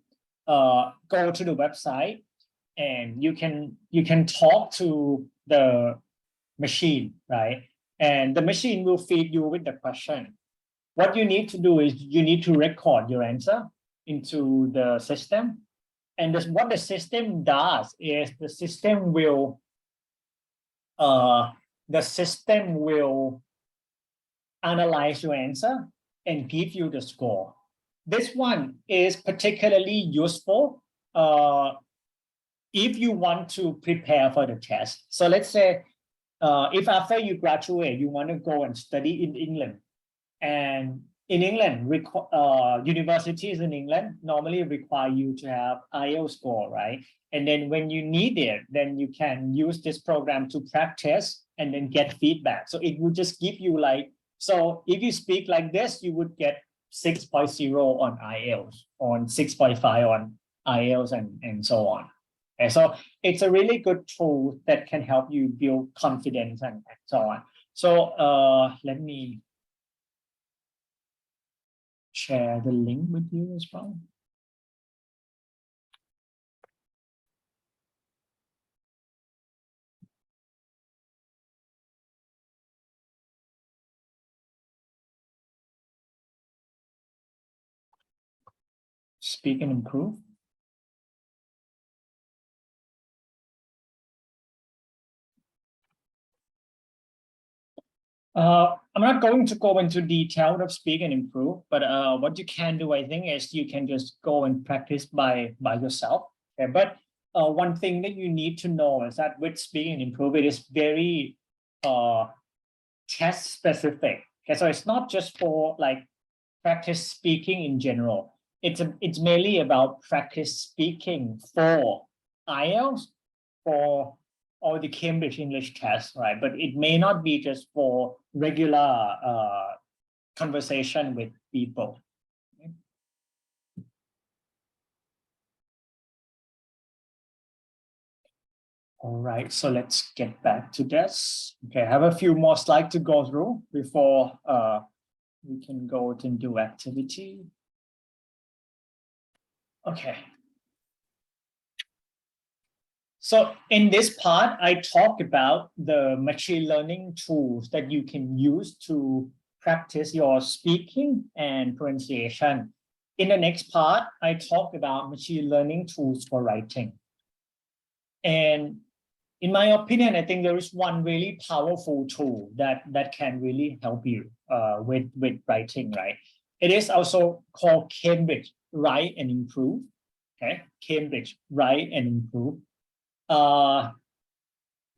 go to the website and you can talk to the machine, right? And the machine will feed you with the question. What you need to do is you need to record your answer into the system. And what the system does is the system will analyze your answer and give you the score. This one is particularly useful if you want to prepare for the test. So let's say if after you graduate, you want to go and study in England. And in England, universities in England normally require you to have IELTS score, right? And then when you need it, then you can use this program to practice and then get feedback. So it will just give you so if you speak like this, you would get 6.0 on IELTS, on 6.5 on IELTS, and so on. And so it's a really good tool that can help you build confidence and so on. So let me share the link with you as well. Speak and Improve. I'm not going to go into detail of Speak and Improve, but what you can do, I think, is you can just go and practice by yourself. Okay? But one thing that you need to know is that with Speak and Improve, it is very test specific. Okay, so it's not just for like practice speaking in general. It's mainly about practice speaking for IELTS, for all the Cambridge English tests, right? But it may not be just for regular conversation with people. All right, so let's get back to this. Okay, I have a few more slides to go through before we can go into activity. Okay. So in this part, I talk about the machine learning tools that you can use to practice your speaking and pronunciation. In the next part, I talk about machine learning tools for writing. And in my opinion, I think there is one really powerful tool that can really help you with writing, right? It is also called Cambridge Write and Improve. Okay, Cambridge Write and Improve.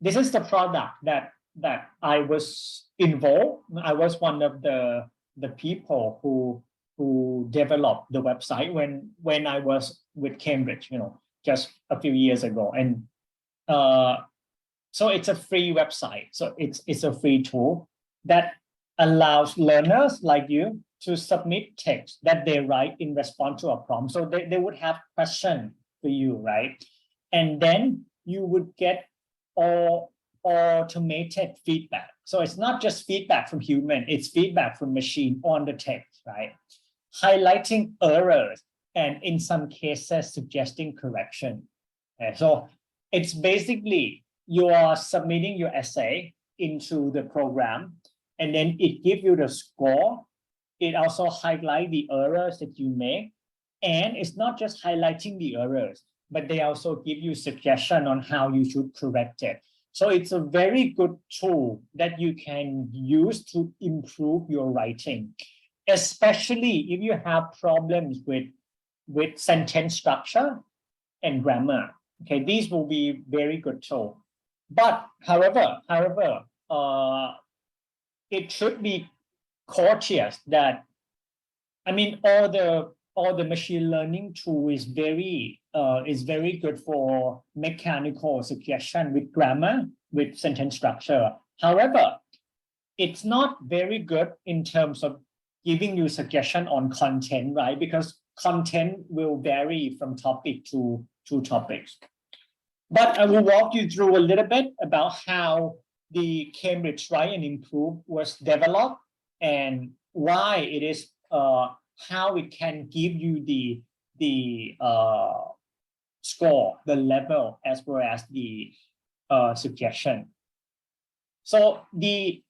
This is the product that I was involved. I was one of the people who developed the website when I was with Cambridge, just a few years ago. And so it's a free website. So it's a free tool that allows learners like you to submit text that they write in response to a prompt. So they would have questions for you, right? And then you would get all automated feedback. So it's not just feedback from human, it's feedback from machine on the text, right? Highlighting errors and in some cases suggesting correction. Okay, so it's basically you are submitting your essay into the program and then it gives you the score. It also highlights the errors that you make. And it's not just highlighting the errors, but they also give you suggestion on how you should correct it. So it's a very good tool that you can use to improve your writing, especially if you have problems with sentence structure and grammar. Okay, these will be very good tools. But however, it should be cautious that, I mean, all the machine learning tool is very good for mechanical suggestion with grammar, with sentence structure. However, it's not very good in terms of giving you suggestion on content, right? Because content will vary from topic to topics. But I will walk you through a little bit about how the Cambridge Write and Improve was developed and why it is how it can give you the score, the level, as well as the suggestion. So the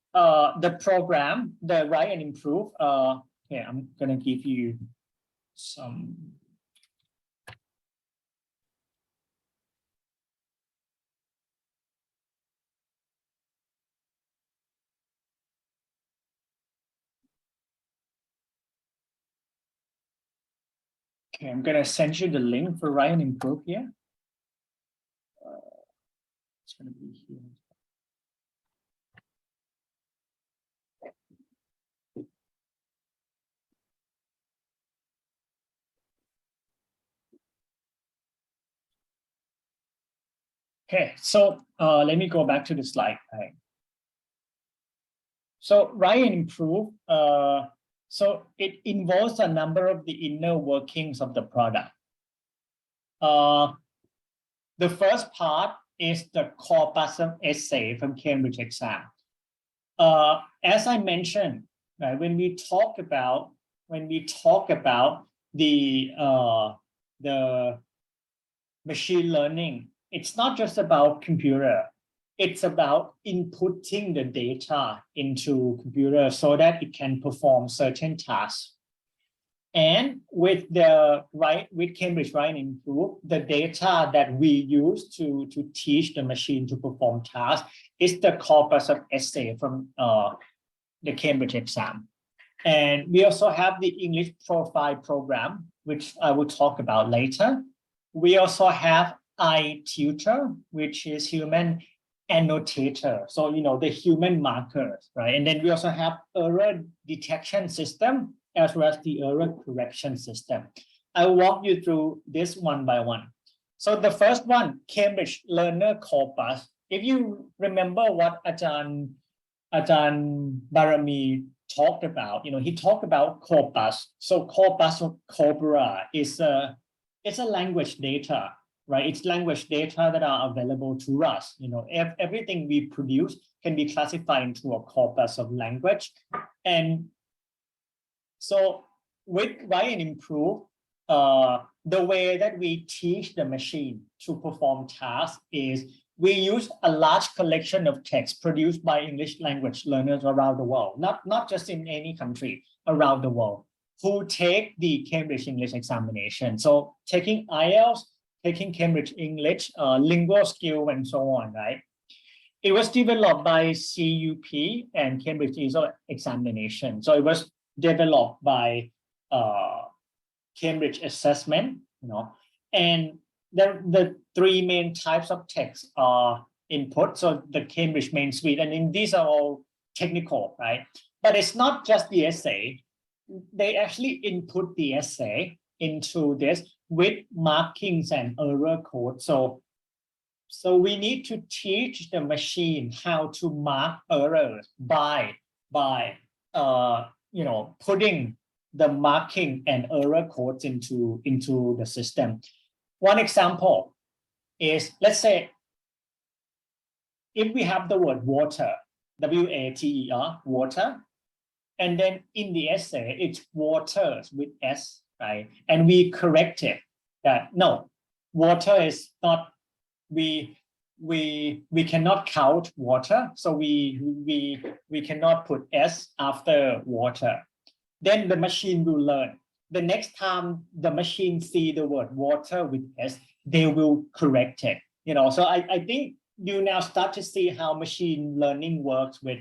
program, the Write and Improve, yeah, I'm gonna give you some. Okay, I'm gonna send you the link for Write and Improve here. It's gonna be here. Okay, so let me go back to the slide. Right. So Write and Improve, so it involves a number of the inner workings of the product. The first part is the corpus of essay from Cambridge exam. As I mentioned, right, when we talk about the machine learning, it's not just about computer. It's about inputting the data into computer so that it can perform certain tasks. And with Cambridge Write and Improve, the data that we use to teach the machine to perform tasks is the corpus of essay from the Cambridge exam. And we also have the English profile program, which I will talk about later. We also have iTutor, which is human annotator. So, the human markers, right? And then we also have error detection system as well as the error correction system. I'll walk you through this one by one. So the first one, Cambridge Learner Corpus. If you remember what Ajahn Barami talked about, he talked about corpus. So corpus or corpora is it's a language data, right? It's language data that are available to us. Everything we produce can be classified into a corpus of language. And so with Write and Improve, the way that we teach the machine to perform tasks is we use a large collection of text produced by English language learners around the world, not just in any country, around the world, who take the Cambridge English examination. So taking IELTS, taking Cambridge English, lingual skill, and so on, right? It was developed by CUP and Cambridge ESOL examination. So it was developed by Cambridge Assessment, and the three main types of text are input. So the Cambridge main suite, and these are all technical, right? But it's not just the essay. They actually input the essay into this with markings and error code. So we need to teach the machine how to mark errors by putting the marking and error codes into the system. One example is, let's say, if we have the word water, W-A-T-E-R, water, and then in the essay, it's waters with S, right? And we correct it that, no, water is not, we cannot count water, so we cannot put S after water. Then the machine will learn. The next time the machine see the word water with S, they will correct it. So I think you now start to see how machine learning works with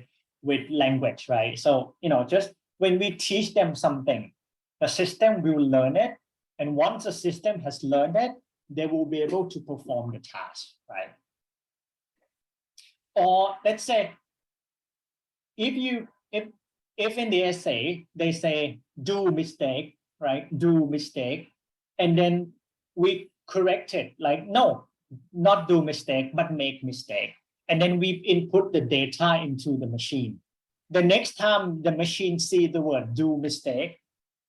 language, right? So, just when we teach them something, the system will learn it. And once the system has learned it, they will be able to perform the task, right? Or let's say, if in the essay, they say, do mistake, right? Do mistake. And then we correct it, like, no, not do mistake, but make mistake. And then we input the data into the machine. The next time the machine see the word do mistake,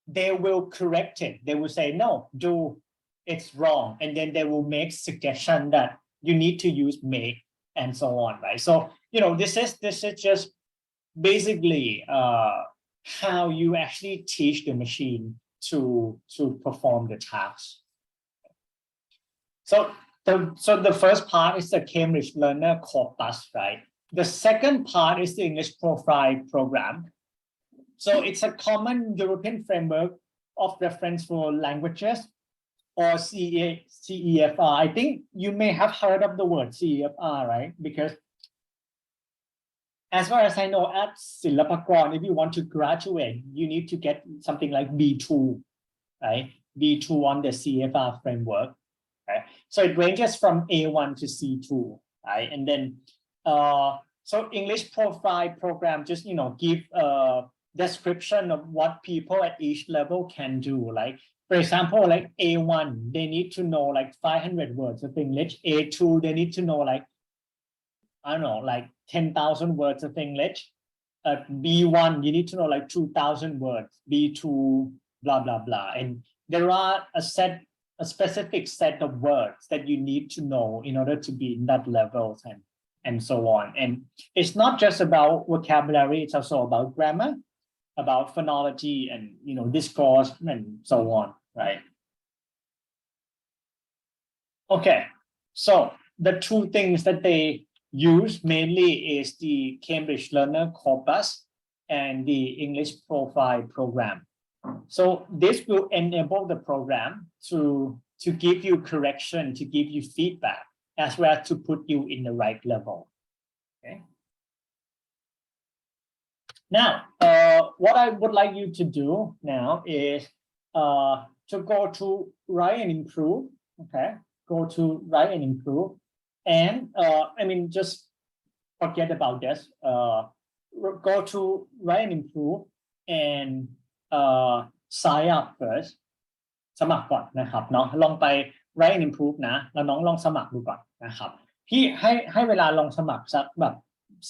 they will correct it. They will say, no, do, it's wrong. And then they will make suggestion that you need to use make and so on, right? So, this is just basically how you actually teach the machine to perform the task. So the first part is the Cambridge Learner Corpus, right? The second part is the English Profile Program. So it's a common European framework of reference for languages, or CEFR. I think you may have heard of the word CEFR, right? Because as far as I know, at Silapakron, if you want to graduate, you need to get something like B2, right? B2 on the CEFR framework, right? So it ranges from A1 to C2, right? And then, so English Profile Program just, give a description of what people at each level can do. Like, for example, like A1, they need to know like 500 words of English. A2, they need to know like, I don't know, like 10,000 words of English. B1, you need to know like 2,000 words. B2, blah, blah, blah. And there are a specific set of words that you need to know in order to be in that level and so on. And it's not just about vocabulary, it's also about grammar, about phonology and, discourse and so on, right? Okay, so the two things that they use mainly is the Cambridge Learner Corpus and the English Profile Program. So this will enable the program to give you correction, to give you feedback, as well as to put you in the right level. Okay. Now, what I would like you to do now is to go to Write and Improve. Okay. go to write and improve. And I mean, just forget about this. Go to write and improve and sign up first สมัครก่อนนะครับเนาะลองไป write and improve นะแล้วน้องลองสมัครดูก่อนนะครับพี่ให้เวลาลองสมัครสักแบบ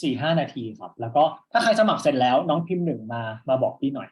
4-5 นาทีครับแล้วก็ถ้าใครสมัครเสร็จแล้วน้องพิมพ์1มาบอกพี่หน่อย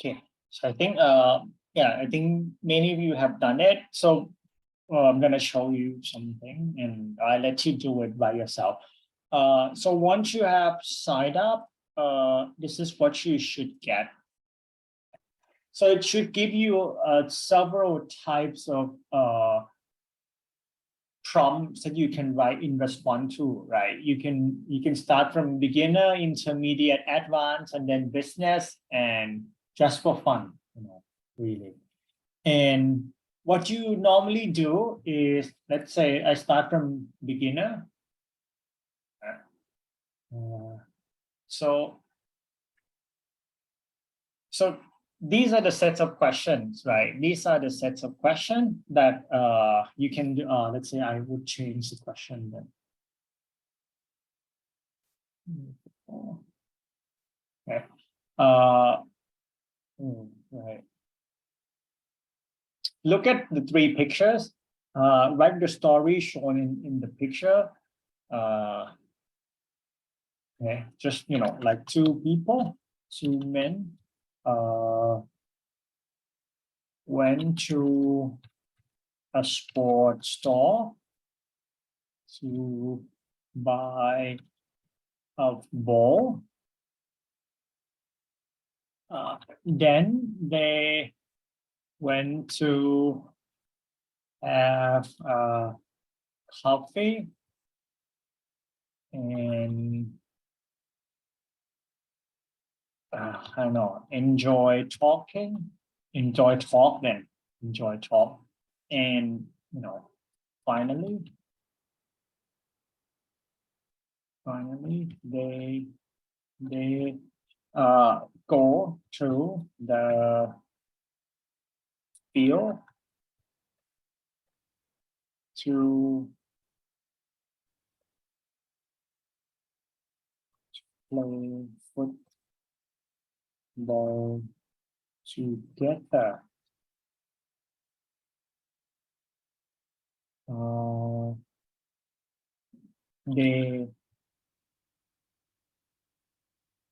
Okay, so I think yeah, I think many of you have done it. So I'm gonna show you something, and I'll let you do it by yourself. So once you have signed up, this is what you should get. So it should give you several types of prompts that you can write in response to, right? You can start from beginner, intermediate, advanced, and then business, and just for fun, really. And what you normally do is, let's say I start from beginner. So these are the sets of questions, right? These are the sets of questions that you can do. Let's say I would change the question then. Okay. Right. Look at the three pictures. Write the story shown in the picture. Okay, just like two people, two men, went to a sports store to buy a ball. Then they went to have a coffee and I don't know, enjoy talk, and finally they go to the field to play football together. They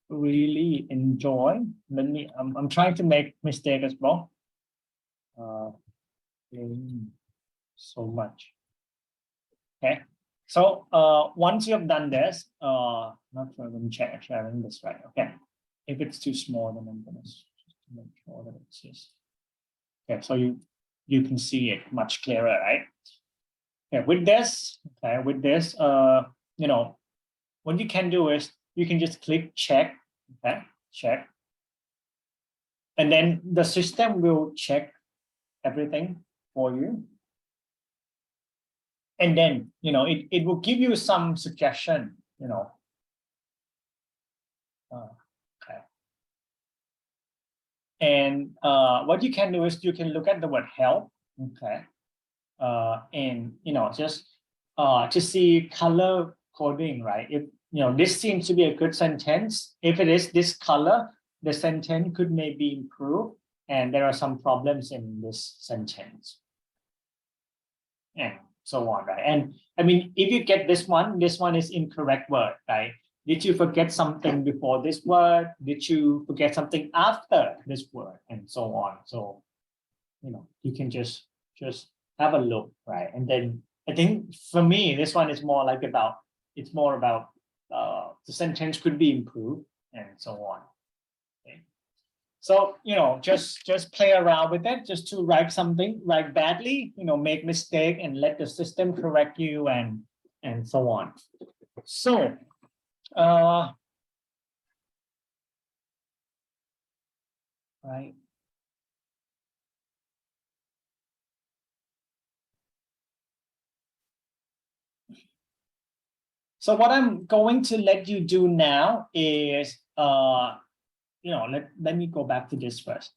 really enjoy. I'm trying to make mistake as well. So much. Okay. So once you have done this, not sure I'm sharing this right. Okay. If it's too small, then I'm gonna just make sure that it says. Okay, so you can see it much clearer, right? Okay, with this, what you can do is you can just click check, okay, check. And then the system will check everything for you. And then, it will give you some suggestion, okay. And what you can do is you can look at the word help, okay. And, just to see color coding, right? If, this seems to be a good sentence. If it is this color, the sentence could maybe improve. And there are some problems in this sentence. And so on, right? And I mean, if you get this one is incorrect word, right? Did you forget something before this word? Did you forget something after this word? And so on. So, you can just have a look, right? And then I think for me, this one is more like it's more about the sentence could be improved and so on. Okay. So, just play around with it, just to write something, write badly, make mistake and let the system correct you and so on. So, right. So what I'm going to let you do now is, let me go back to this first.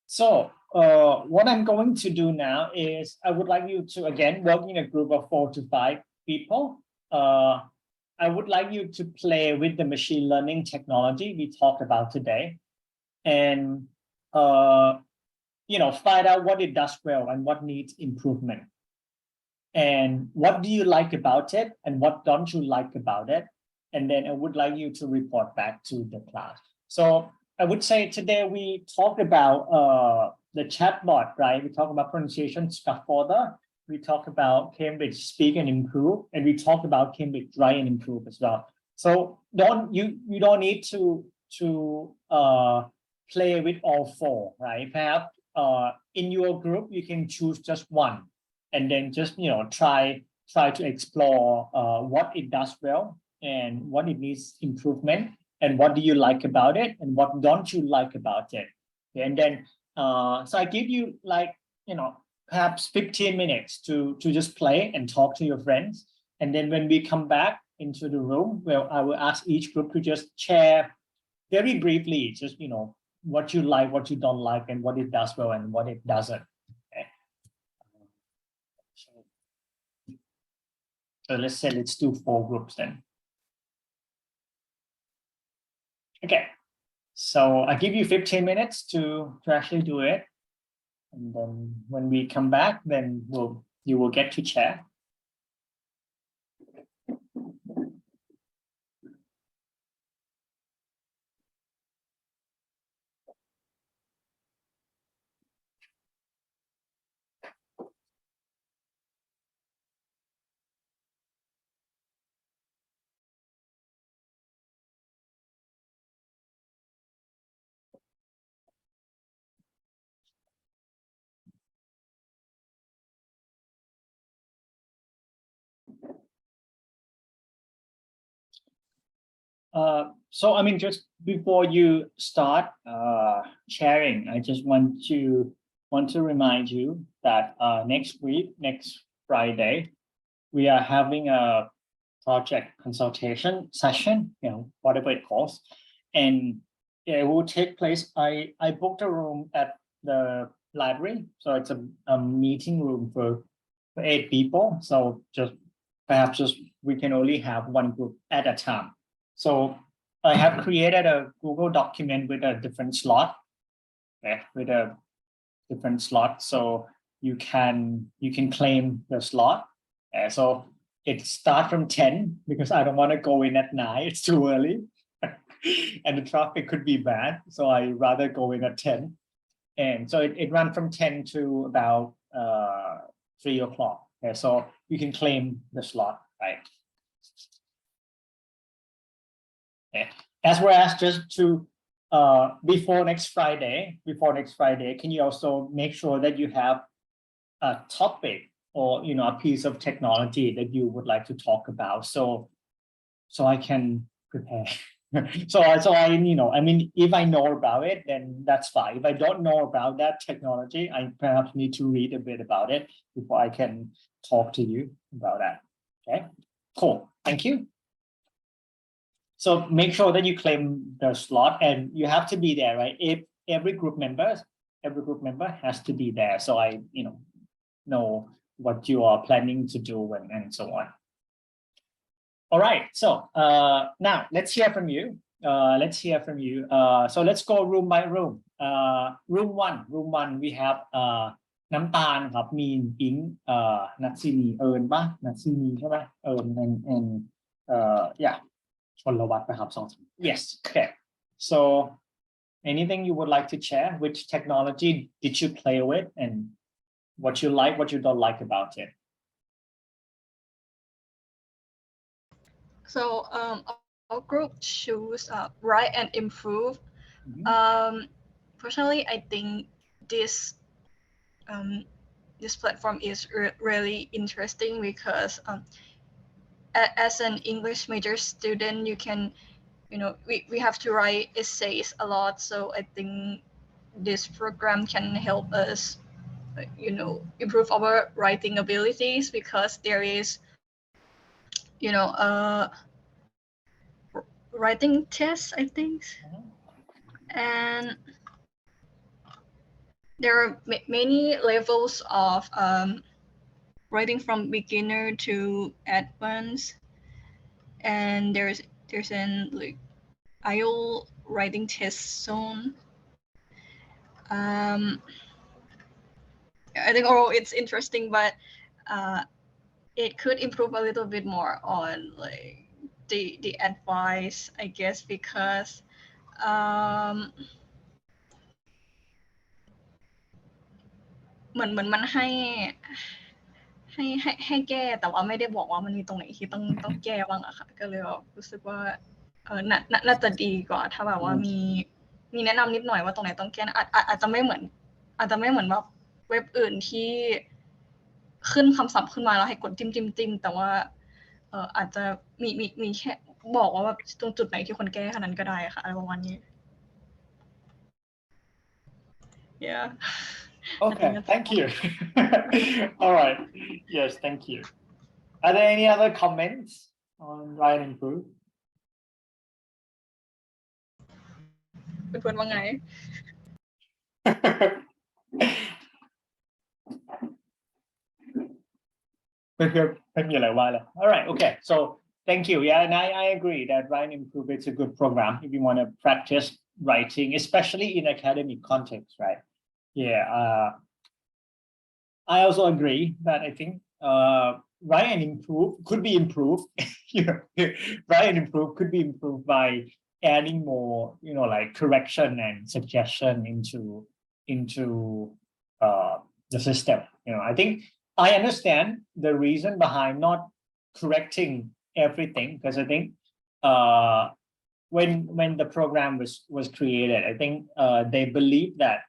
So what I'm going to do now is I would like you to, again, work in a group of 4 to 5 people. I would like you to play with the machine learning technology we talked about today, and find out what it does well and what needs improvement. And what do you like about it and what don't you like about it? And then I would like you to report back to the class. So I would say today we talked about the chatbot, right? We talked about pronunciation scaffolder. We talked about Cambridge Speak and Improve, and we talked about Cambridge Write and Improve as well. So you don't need to play with all 4, right? Perhaps in your group you can choose just one, and then just try to explore what it does well and what it needs improvement, and what do you like about it and what don't you like about it. And then so I give you like perhaps 15 minutes to just play and talk to your friends, and then when we come back into the room, well, I will ask each group to just share very briefly, just what you like, what you don't like, and what it does well and what it doesn't. Okay. So let's do 4 groups then. Okay, so I give you 15 minutes to actually do it, and then when we come back, then you will get to chat. So I mean, just before you start sharing, I just want to remind you that next week, next Friday, we are having a project consultation session, whatever it calls, and it will take place. I booked a room at the library, so it's a meeting room for 8 people. So perhaps we can only have one group at a time. So I have created a Google document with a different slot, so you can claim the slot. So it starts from 10 because I don't want to go in at 9. It's too early, and the traffic could be bad. So I rather go in at 10, and so it runs from 10 to about 3 o'clock. Okay, so you can claim the slot, right? Okay. As well as just to before next Friday, can you also make sure that you have a topic or a piece of technology that you would like to talk about, so I can prepare. so I mean, if I know about it, then that's fine. If I don't know about that technology, I perhaps need to read a bit about it before I can talk to you about that. Okay, cool. Thank you. So make sure that you claim the slot, and you have to be there, right? If every group member has to be there, so I know what you are planning to do and so on. All right, so now let's hear from you. So let's go room by room. Room one, we have น้ำตาลครับ มีน อิง นัทซินี เอิญ ป่ะ นัทซินี ใช่ไหม เอิญ and yeah, ชลวัฒน์ นะครับ 2 yes. Okay, so anything you would like to share? Which technology did you play with, and what you like, what you don't like about it? So our group choose write and improve. Personally, I think this platform is really interesting because as an English major student, you can, we have to write essays a lot. So I think this program can help us, improve our writing abilities, because there is, writing tests, I think, and there are many levels of writing from beginner to advanced, and there's an like IELTS writing test zone. I think overall it's interesting, but it could improve a little bit more on like the advice, I guess, becauseเหมือนมันให้แก้แต่ว่าไม่ได้บอกว่ามันมีตรงไหนที่ต้องแก้บ้างอะค่ะก็เลยรู้สึกว่าน่าจะดีกว่าถ้าแบบว่ามีแนะนำนิดหน่อยว่าตรงไหนต้องแก้อาจจะไม่เหมือน อาจจะไม่เหมือนแบบเว็บอื่นที่ขึ้นคำศัพท์ขึ้นมาแล้วให้กดจิ้มแต่ว่าอาจจะมีแค่บอกว่าแบบตรงจุดไหนที่คนแก้ขนาดนั้นก็ได้ค่ะอะไรประมาณนี้ yeah Okay, thank you. All right. Yes, thank you. Are there any other comments on Write and Improve? เพื่อนๆว่าไง All right, okay. So thank you. Yeah, and I agree that Write and Improve is a good program if you want to practice writing, especially in academic context, right? Yeah. I also agree that I think Write and Improve could be improved. Write and Improve could be improved by adding more, like correction and suggestion into the system. I think I understand the reason behind not correcting everything, because I think when the program was created, I think they believe that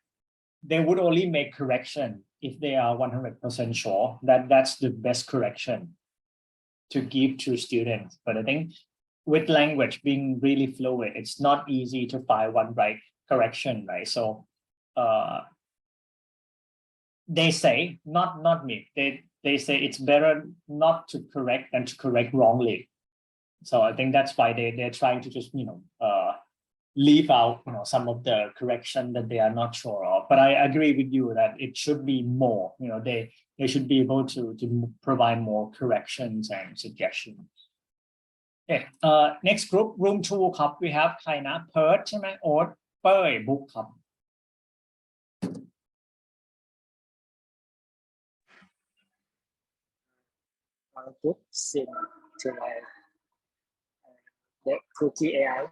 they would only make correction if they are 100% sure that that's the best correction to give to students. But I think with language being really fluid, it's not easy to find one right correction, right? So they say, not me, they say it's better not to correct than to correct wrongly. So I think that's why they're trying to just leave out some of the correction that they are not sure of. But I agree with you that it should be more. They should be able to provide more corrections and suggestions. Okay. Next group, room 2 ครับ we have ใครนะ เพิร์ทใช่ไหม โอ๊ต เป้ย บุ๊กครับ Group sim to the Cookie AI.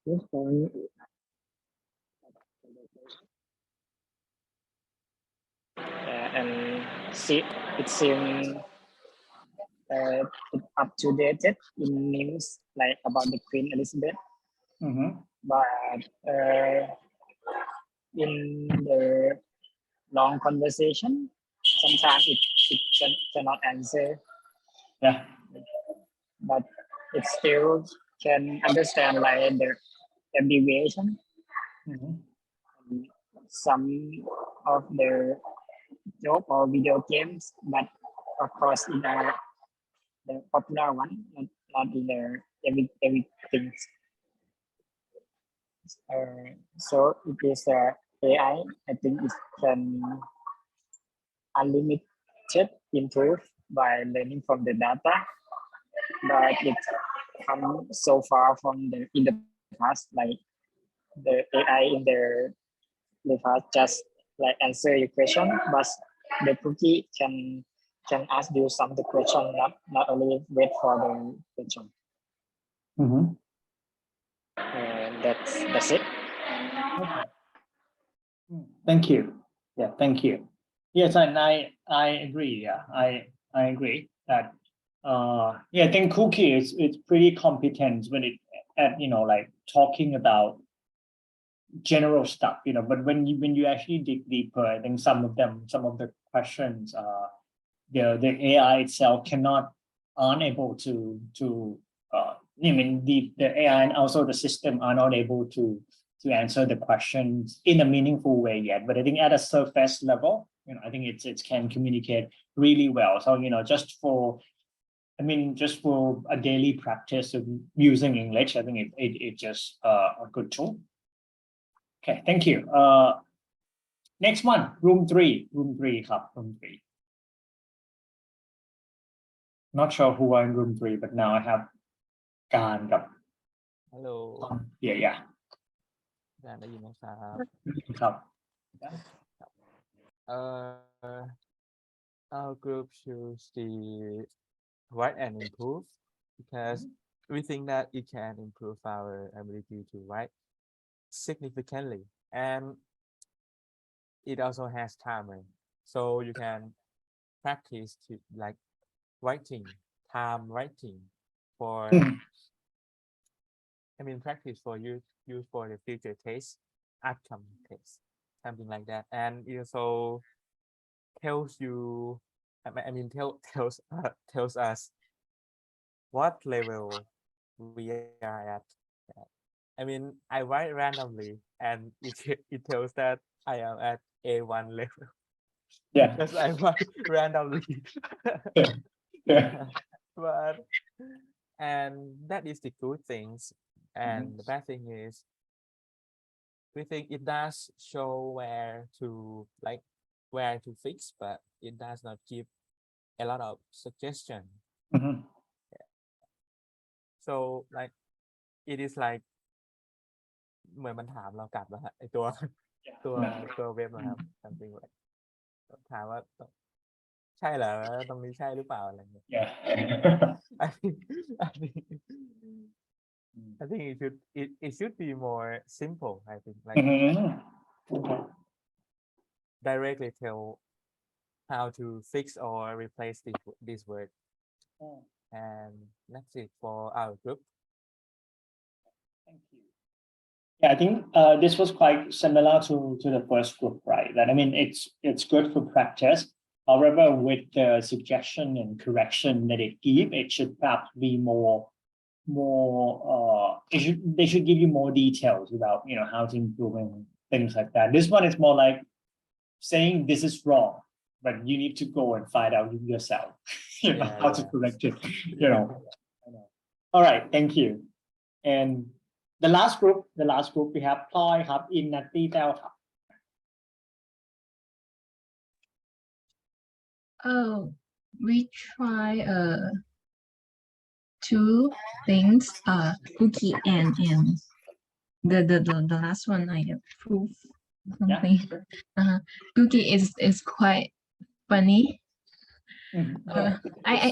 This one and see it seems up to date in news like about the Queen Elizabeth. But in the long conversation, sometimes it cannot answer. Yeah. But it still can understand like the abbreviation. Some of the joke or video games, but of course in the popular one, not in the everything. So it is AI. I think it can unlimited improve by learning from the data, but it come so far from in the past, like the AI in the past just like answer your question, but the cookie can ask you some of the question, not only wait for the question. That's it. Okay. Thank you. Yeah, thank you. Yes, and I agree. Yeah, I agree that I think Cookie is pretty competent when it at like talking about general stuff, but when you actually dig deeper, I think some of the questions the AI itself aren't able to the AI and also the system are not able to answer the questions in a meaningful way yet. But I think at a surface level, I think it can communicate really well. So just for a daily practice of using English, I think it's just a good tool. Okay, thank you. Next one, room 3 ครับ room 3. Not sure who are in room 3, but now I have การกับ Hello. Yeah. ได้ยินไหมครับ ครับ Our group should write and improve because we think that it can improve our ability to write significantly, and it also has timer, so you can practice to like writing, time writing for, Mhm. I mean, practice for use for the future test, outcome test, something like that. And it also tells you, I mean, tells us what level we are at. I mean, I write randomly, and it tells that I am at A1 level Yeah. because I write randomly. Yeah. But and that is the good things, and the bad thing is we think it does show where to fix, but it does not give a lot of suggestion. Mhm. So like it is like เหมือนมันถามเรากลับแล้วฮะไอตัว ตัวเว็บนะครับ something like ถามว่าใช่เหรอตรงนี้ใช่หรือเปล่าอะไรเงี้ย Yeah. I think I think it should be more simple. I think like Mhm. Okay. directly tell how to fix or replace this word, and that's it for our group. Thank you. Yeah, I think this was quite similar to the first group, right? That I mean, it's good for practice. However, with the suggestion and correction that it give, it should perhaps be more. They should give you more details about how to improve and things like that. This one is more like saying this is wrong, but you need to go and find out yourself. How to correct it. All right, thank you. And the last group we have Ploy ครับ In Natty แต้วครับ Oh, we try two things, cookie and the last one I approve something. Cookie is quite funny. I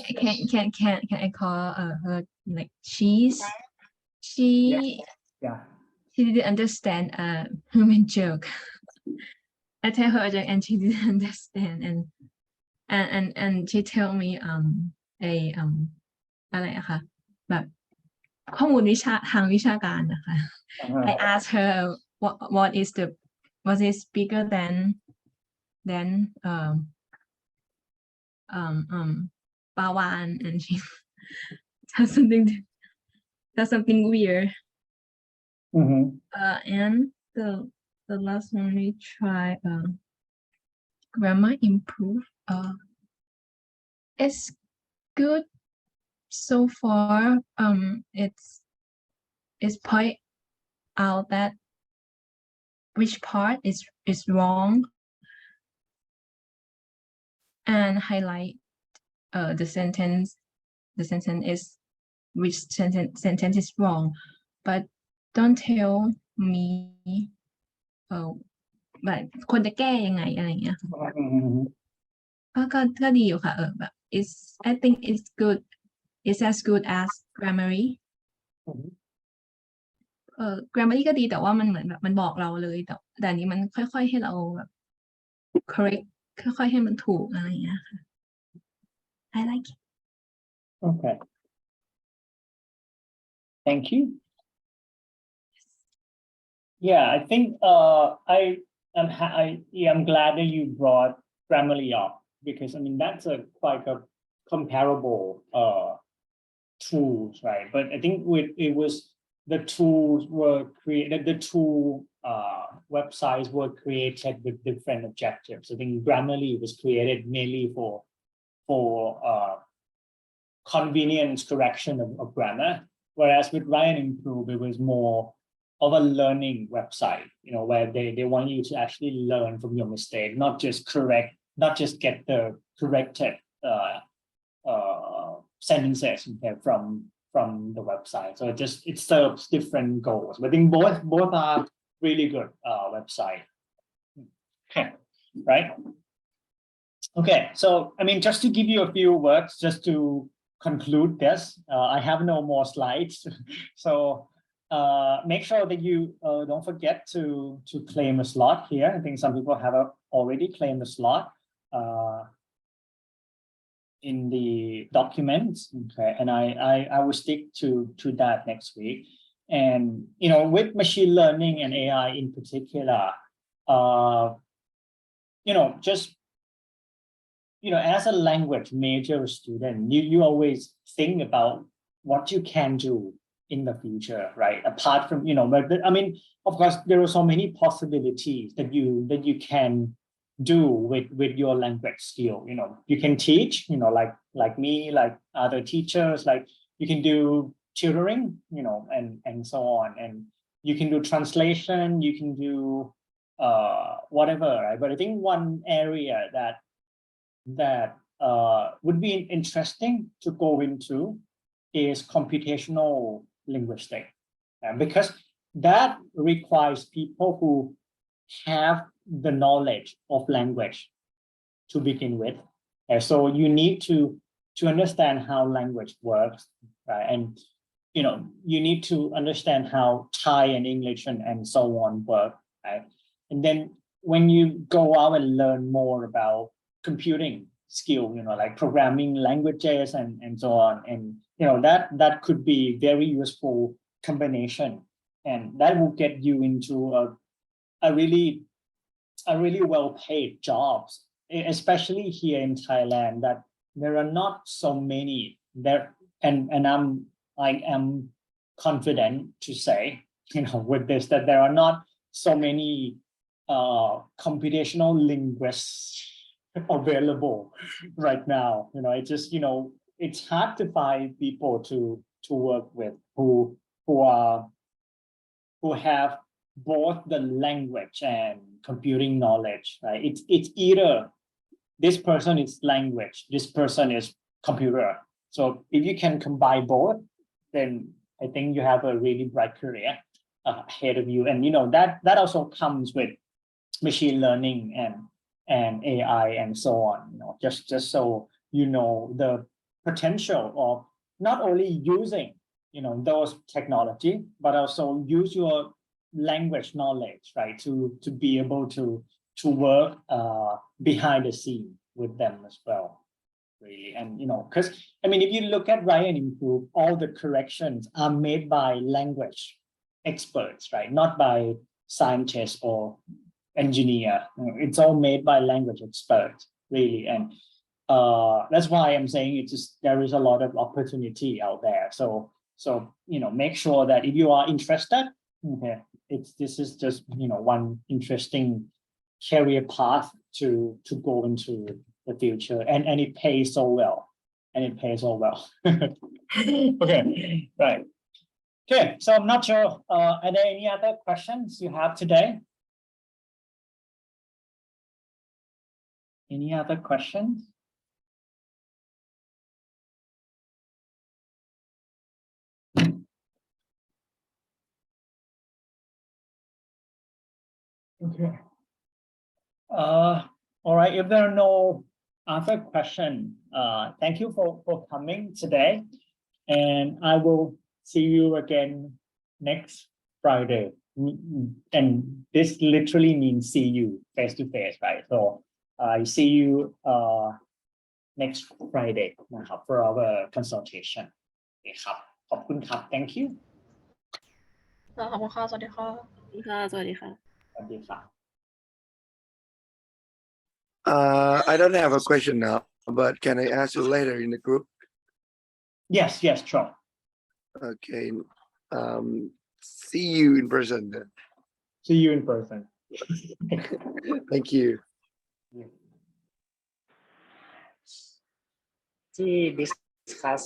can I call her like cheese? She didn't understand human joke. I tell her a joke and she didn't understand, and she tell meอะไรอะคะแบบข้อมูลทางวิชาการนะคะ I asked her what is bigger than Pawan, and she does something weird. And the last one we try grammar improve. It's good so far. It's point out that which part is wrong, and highlight the sentence is which sentence is wrong, but don't tell me แบบควรจะแก้ยังไงอะไรอย่างเงี้ยก็ดีอยู่ค่ะแบบ I think it's good. It's as good as Grammarly. Grammarly ก็ดีแต่ว่ามันเหมือนแบบมันบอกเราเลยแต่อันนี้มันค่อยๆให้เราแบบ correct ค่อยๆให้มันถูกอะไรอย่างเงี้ยค่ะ I like it. Okay. Thank you. Yeah, I think I'm glad that you brought Grammarly up, because I mean that's quite a comparable tools, right? But I think the tools were created, the two websites were created with different objectives. I think Grammarly was created mainly for convenience correction of grammar, whereas with Write and Improve, it was more of a learning website, where they want you to actually learn from your mistake, not just get the corrected sentences from the website. So it serves different goals. But I think both are really good website. Okay, right? Okay, so I mean, just to give you a few words, just to conclude this, I have no more slides. So make sure that you don't forget to claim a slot here. I think some people have already claimed a slot. in the documents. Okay, and I will stick to that next week. And with machine learning and AI in particular, just as a language major student, you always think about what you can do in the future, right? Apart from, but I mean, of course, there are so many possibilities that you can do with your language skill. You can teach, like me, like other teachers, like you can do tutoring, and so on. And you can do translation, you can do whatever, right? But I think one area that would be interesting to go into is computational linguistics, because that requires people who have the knowledge of language to begin with. So you need to understand how language works, right? And you need to understand how Thai and English and so on work, right? And then when you go out and learn more about computing skill, like programming languages and so on, and that could be very useful combination, and that will get you into a really well-paid jobs, especially here in Thailand, that there are not so many there, and I am confident to say, with this, that there are not so many computational linguists available right now. It's just, it's hard to find people to work with who have both the language and computing knowledge, right? It's either this person is language, this person is computer. So if you can combine both, then I think you have a really bright career ahead of you. And that also comes with machine learning and AI and so on. Just so the potential of not only using those technology, but also use your language knowledge, right, to be able to work behind the scene with them as well, really. And because I mean, if you look at Write and Improve, all the corrections are made by language experts, right, not by scientists or engineer. It's all made by language experts, really. And that's why I'm saying there is a lot of opportunity out there. So make sure that if you are interested, okay, this is just one interesting career path to go into the future, and it pays so well, Okay, right. Okay, so I'm not sure, are there any other questions you have today? Any other questions? Okay. All right, if there are no other questions, thank you for coming today, and I will see you again next Friday. And this literally means see you face to face, right? So I see you next Friday for our consultation. ครับ ขอบคุณครับ thank you ขอบคุณค่ะสวัสดีค่ะ สวัสดีค่ะ สวัสดีครับ I don't have a question now, but can I ask you later in the group? Yes, sure. Okay. See you in person then. See you in person. Thank you. ที่ discuss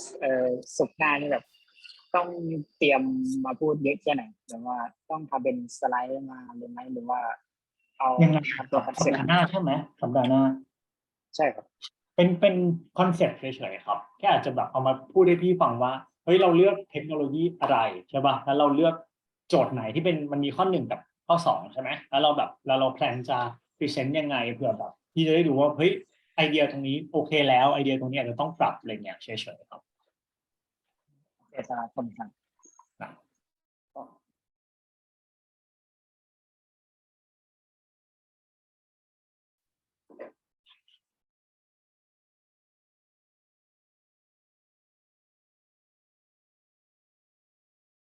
สุขหน้านี่แบบต้องเตรียมมาพูดเยอะแค่ไหนหรือว่าต้องทำเป็นสไลด์มาเลยไหมหรือว่าเอายังไงครับตัวคอนเซ็ปต์หน้าใช่ไหมสัปดาห์หน้าใช่ครับเป็นคอนเซ็ปต์เฉยๆครับแค่อาจจะแบบเอามาพูดให้พี่ฟังว่าเฮ้ยเราเลือกเทคโนโลยีอะไรใช่ป่ะแล้วเราเลือกโจทย์ไหนที่มันมีข้อ1กับข้อ2ใช่ไหมแล้วเราแพลนจะพรีเซนต์ยังไงเพื่อแบบพี่จะได้ดูว่าเฮ้ยไอเดียตรงนี้โอเคแล้วไอเดียตรงนี้อาจจะต้องปรับอะไรเงี้ยเฉยๆครับขอบคุณครับ